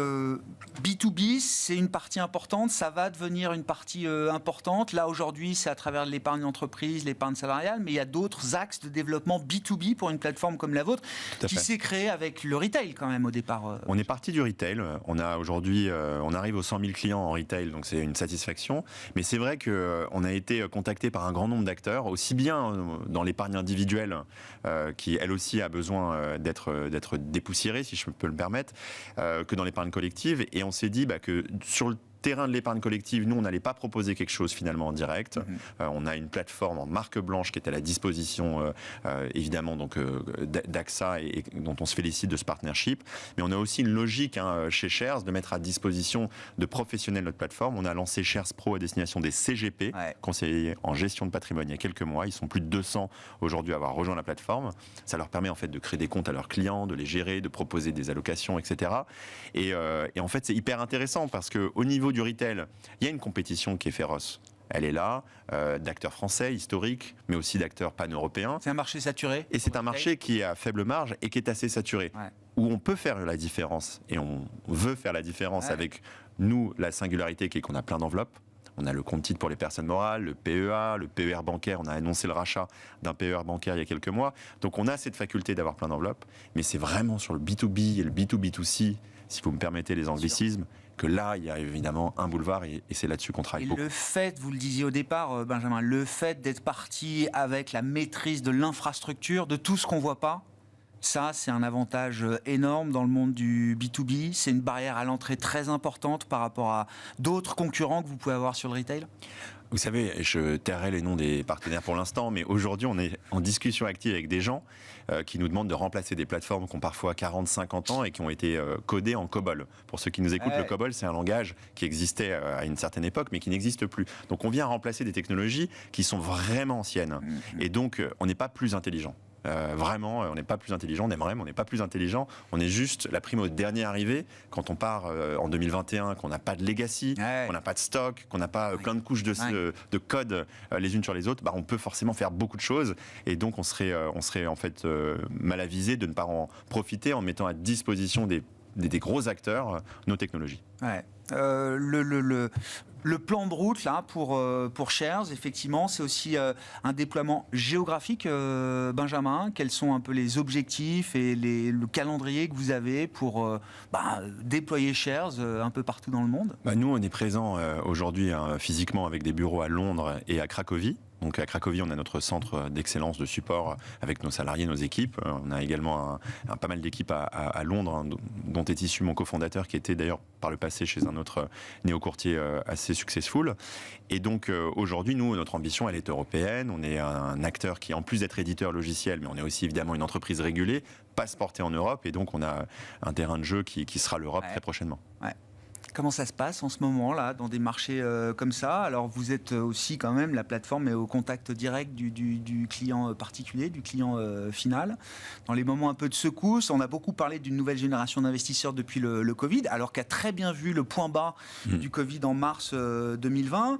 B2B, c'est une partie importante, ça va devenir une partie importante. Là aujourd'hui, c'est à travers l'épargne d'entreprise, l'épargne salariale, mais il y a d'autres axes de développement B2B pour une plateforme comme la vôtre qui s'est créée avec le retail quand même au départ. On est parti du retail. On a aujourd'hui, on arrive aux 100 000 clients en retail, donc c'est une satisfaction. Mais c'est vrai que on a été contacté par un grand nombre d'acteurs, aussi bien dans l'épargne individuelle, qui elle aussi a besoin d'être dépoussiérée, si je peux le permettre, que dans l'épargne collective. Et on s'est dit que sur le terrain de l'épargne collective, nous, on n'allait pas proposer quelque chose finalement en direct. On a une plateforme en marque blanche qui est à la disposition, évidemment, donc d'AXA et dont on se félicite de ce partnership. Mais on a aussi une logique chez Shares de mettre à disposition de professionnels notre plateforme. On a lancé Shares Pro à destination des CGP, conseillers en gestion de patrimoine, il y a quelques mois. Ils sont plus de 200 aujourd'hui à avoir rejoint la plateforme. Ça leur permet en fait de créer des comptes à leurs clients, de les gérer, de proposer des allocations, etc. Et en fait, c'est hyper intéressant parce qu'au niveau du retail, il y a une compétition qui est féroce. Elle est là, d'acteurs français, historiques, mais aussi d'acteurs pan-européens. C'est un marché saturé. Et c'est un marché qui est à faible marge et qui est assez saturé. Où on peut faire la différence, et on veut faire la différence avec nous, la singularité qui est qu'on a plein d'enveloppes. On a le compte titre pour les personnes morales, le PEA, le PER bancaire. On a annoncé le rachat d'un PER bancaire il y a quelques mois. Donc on a cette faculté d'avoir plein d'enveloppes. Mais c'est vraiment sur le B2B et le B2B2C, si vous me permettez les anglicismes, que là, il y a évidemment un boulevard et c'est là-dessus qu'on travaille beaucoup. Le fait, vous le disiez au départ, Benjamin, le fait d'être parti avec la maîtrise de l'infrastructure, de tout ce qu'on ne voit pas, ça, c'est un avantage énorme dans le monde du B2B. C'est une barrière à l'entrée très importante par rapport à d'autres concurrents que vous pouvez avoir sur le retail. Vous savez, je tairai les noms des partenaires pour l'instant, mais aujourd'hui, on est en discussion active avec des gens qui nous demandent de remplacer des plateformes qui ont parfois 40-50 ans et qui ont été codées en COBOL. Pour ceux qui nous écoutent, le COBOL, c'est un langage qui existait à une certaine époque, mais qui n'existe plus. Donc, on vient remplacer des technologies qui sont vraiment anciennes. Et donc, on n'est pas plus intelligent. Vraiment, on n'est pas plus intelligent, on aimerait, mais on n'est pas plus intelligent. On est juste la prime au dernier arrivé. Quand on part en 2021, qu'on n'a pas de legacy, qu'on n'a pas de stock, qu'on n'a pas plein de couches de code les unes sur les autres, on peut forcément faire beaucoup de choses. Et donc, on serait en fait mal avisé de ne pas en profiter en mettant à disposition des gros acteurs nos technologies. Le plan de route là pour Shares, effectivement, c'est aussi un déploiement géographique, Benjamin. Quels sont un peu les objectifs et le calendrier que vous avez pour déployer Shares un peu partout dans le monde? Nous, on est présents aujourd'hui physiquement avec des bureaux à Londres et à Cracovie. Donc à Cracovie, on a notre centre d'excellence de support avec nos salariés, nos équipes. On a également pas mal d'équipes à Londres, dont est issu mon cofondateur, qui était d'ailleurs par le passé chez un autre néo-courtier assez successful. Et donc aujourd'hui, nous, notre ambition, elle est européenne. On est un acteur qui, en plus d'être éditeur logiciel, mais on est aussi évidemment une entreprise régulée, passeportée en Europe. Et donc on a un terrain de jeu qui sera l'Europe très prochainement. Comment ça se passe en ce moment là dans des marchés comme ça? Alors vous êtes aussi quand même la plateforme est au contact direct du client particulier, du client final. Dans les moments un peu de secousse, on a beaucoup parlé d'une nouvelle génération d'investisseurs depuis le Covid, alors qu'a très bien vu le point bas du Covid en mars 2020.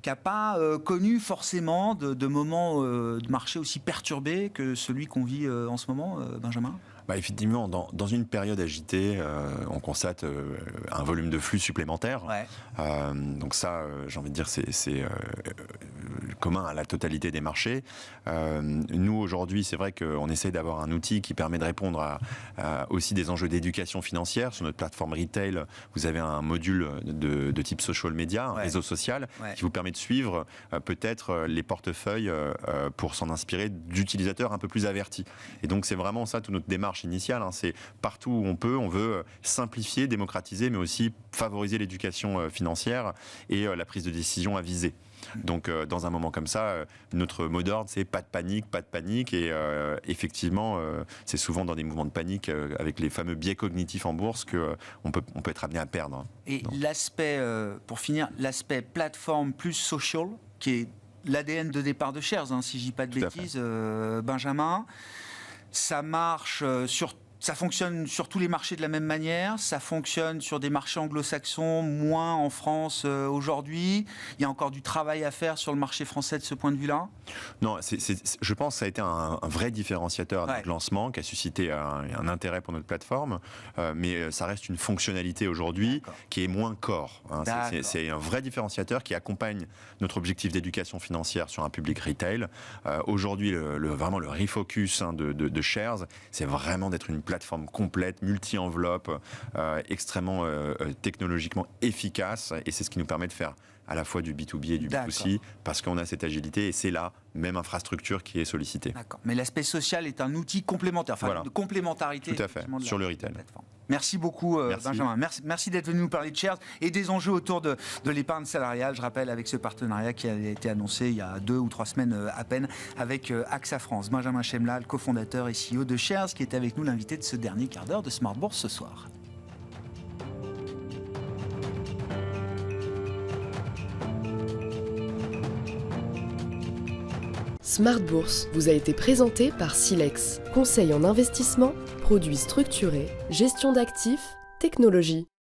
Qui n'a pas connu forcément de moments de marché aussi perturbés que celui qu'on vit en ce moment, Benjamin? Effectivement, dans une période agitée, on constate un volume de flux supplémentaire. Donc ça, j'ai envie de dire, c'est commun à la totalité des marchés. Nous, aujourd'hui, c'est vrai qu'on essaie d'avoir un outil qui permet de répondre à aussi des enjeux d'éducation financière. Sur notre plateforme retail, vous avez un module de type social media, un réseau social, qui vous permet de suivre peut-être les portefeuilles pour s'en inspirer d'utilisateurs un peu plus avertis. Et donc, c'est vraiment ça, toute notre démarche initiale. C'est partout où on veut simplifier, démocratiser, mais aussi favoriser l'éducation financière et la prise de décision avisée. Donc, dans un moment comme ça, notre mot d'ordre, c'est pas de panique. Et effectivement, c'est souvent dans des mouvements de panique, avec les fameux biais cognitifs en bourse, qu'on peut être amené à perdre. Et l'aspect, pour finir, l'aspect plateforme plus social, qui est l'ADN de départ de Shares, hein, si je dis pas de Tout à bêtises, Benjamin. Ça marche ça fonctionne sur tous les marchés de la même manière. Ça fonctionne sur des marchés anglo-saxons, moins en France aujourd'hui. Il y a encore du travail à faire sur le marché français de ce point de vue-là. Non, je pense que ça a été un vrai différenciateur à Ouais. notre lancement qui a suscité un intérêt pour notre plateforme, mais ça reste une fonctionnalité aujourd'hui D'accord. qui est moins core. Hein. D'accord. C'est un vrai différenciateur qui accompagne notre objectif d'éducation financière sur un public retail. Aujourd'hui, vraiment le refocus de Shares, c'est vraiment d'être une plateforme complète, multi-enveloppe, extrêmement technologiquement efficace, et c'est ce qui nous permet de faire à la fois du B2B et du B2C, parce qu'on a cette agilité, et c'est la même infrastructure qui est sollicitée. D'accord. Mais l'aspect social est un outil complémentaire, enfin Voilà. de complémentarité. Tout à fait, effectivement, de sur la le retail. plateforme. Merci beaucoup Merci. Benjamin. Merci d'être venu nous parler de Shares et des enjeux autour de l'épargne salariale. Je rappelle avec ce partenariat qui a été annoncé il y a 2 ou 3 semaines à peine avec AXA France. Benjamin Chemlal, cofondateur et CEO de Shares, qui est avec nous l'invité de ce dernier quart d'heure de Smart Bourse ce soir. Smart Bourse vous a été présenté par Silex, conseil en investissement, produits structurés, gestion d'actifs, technologie.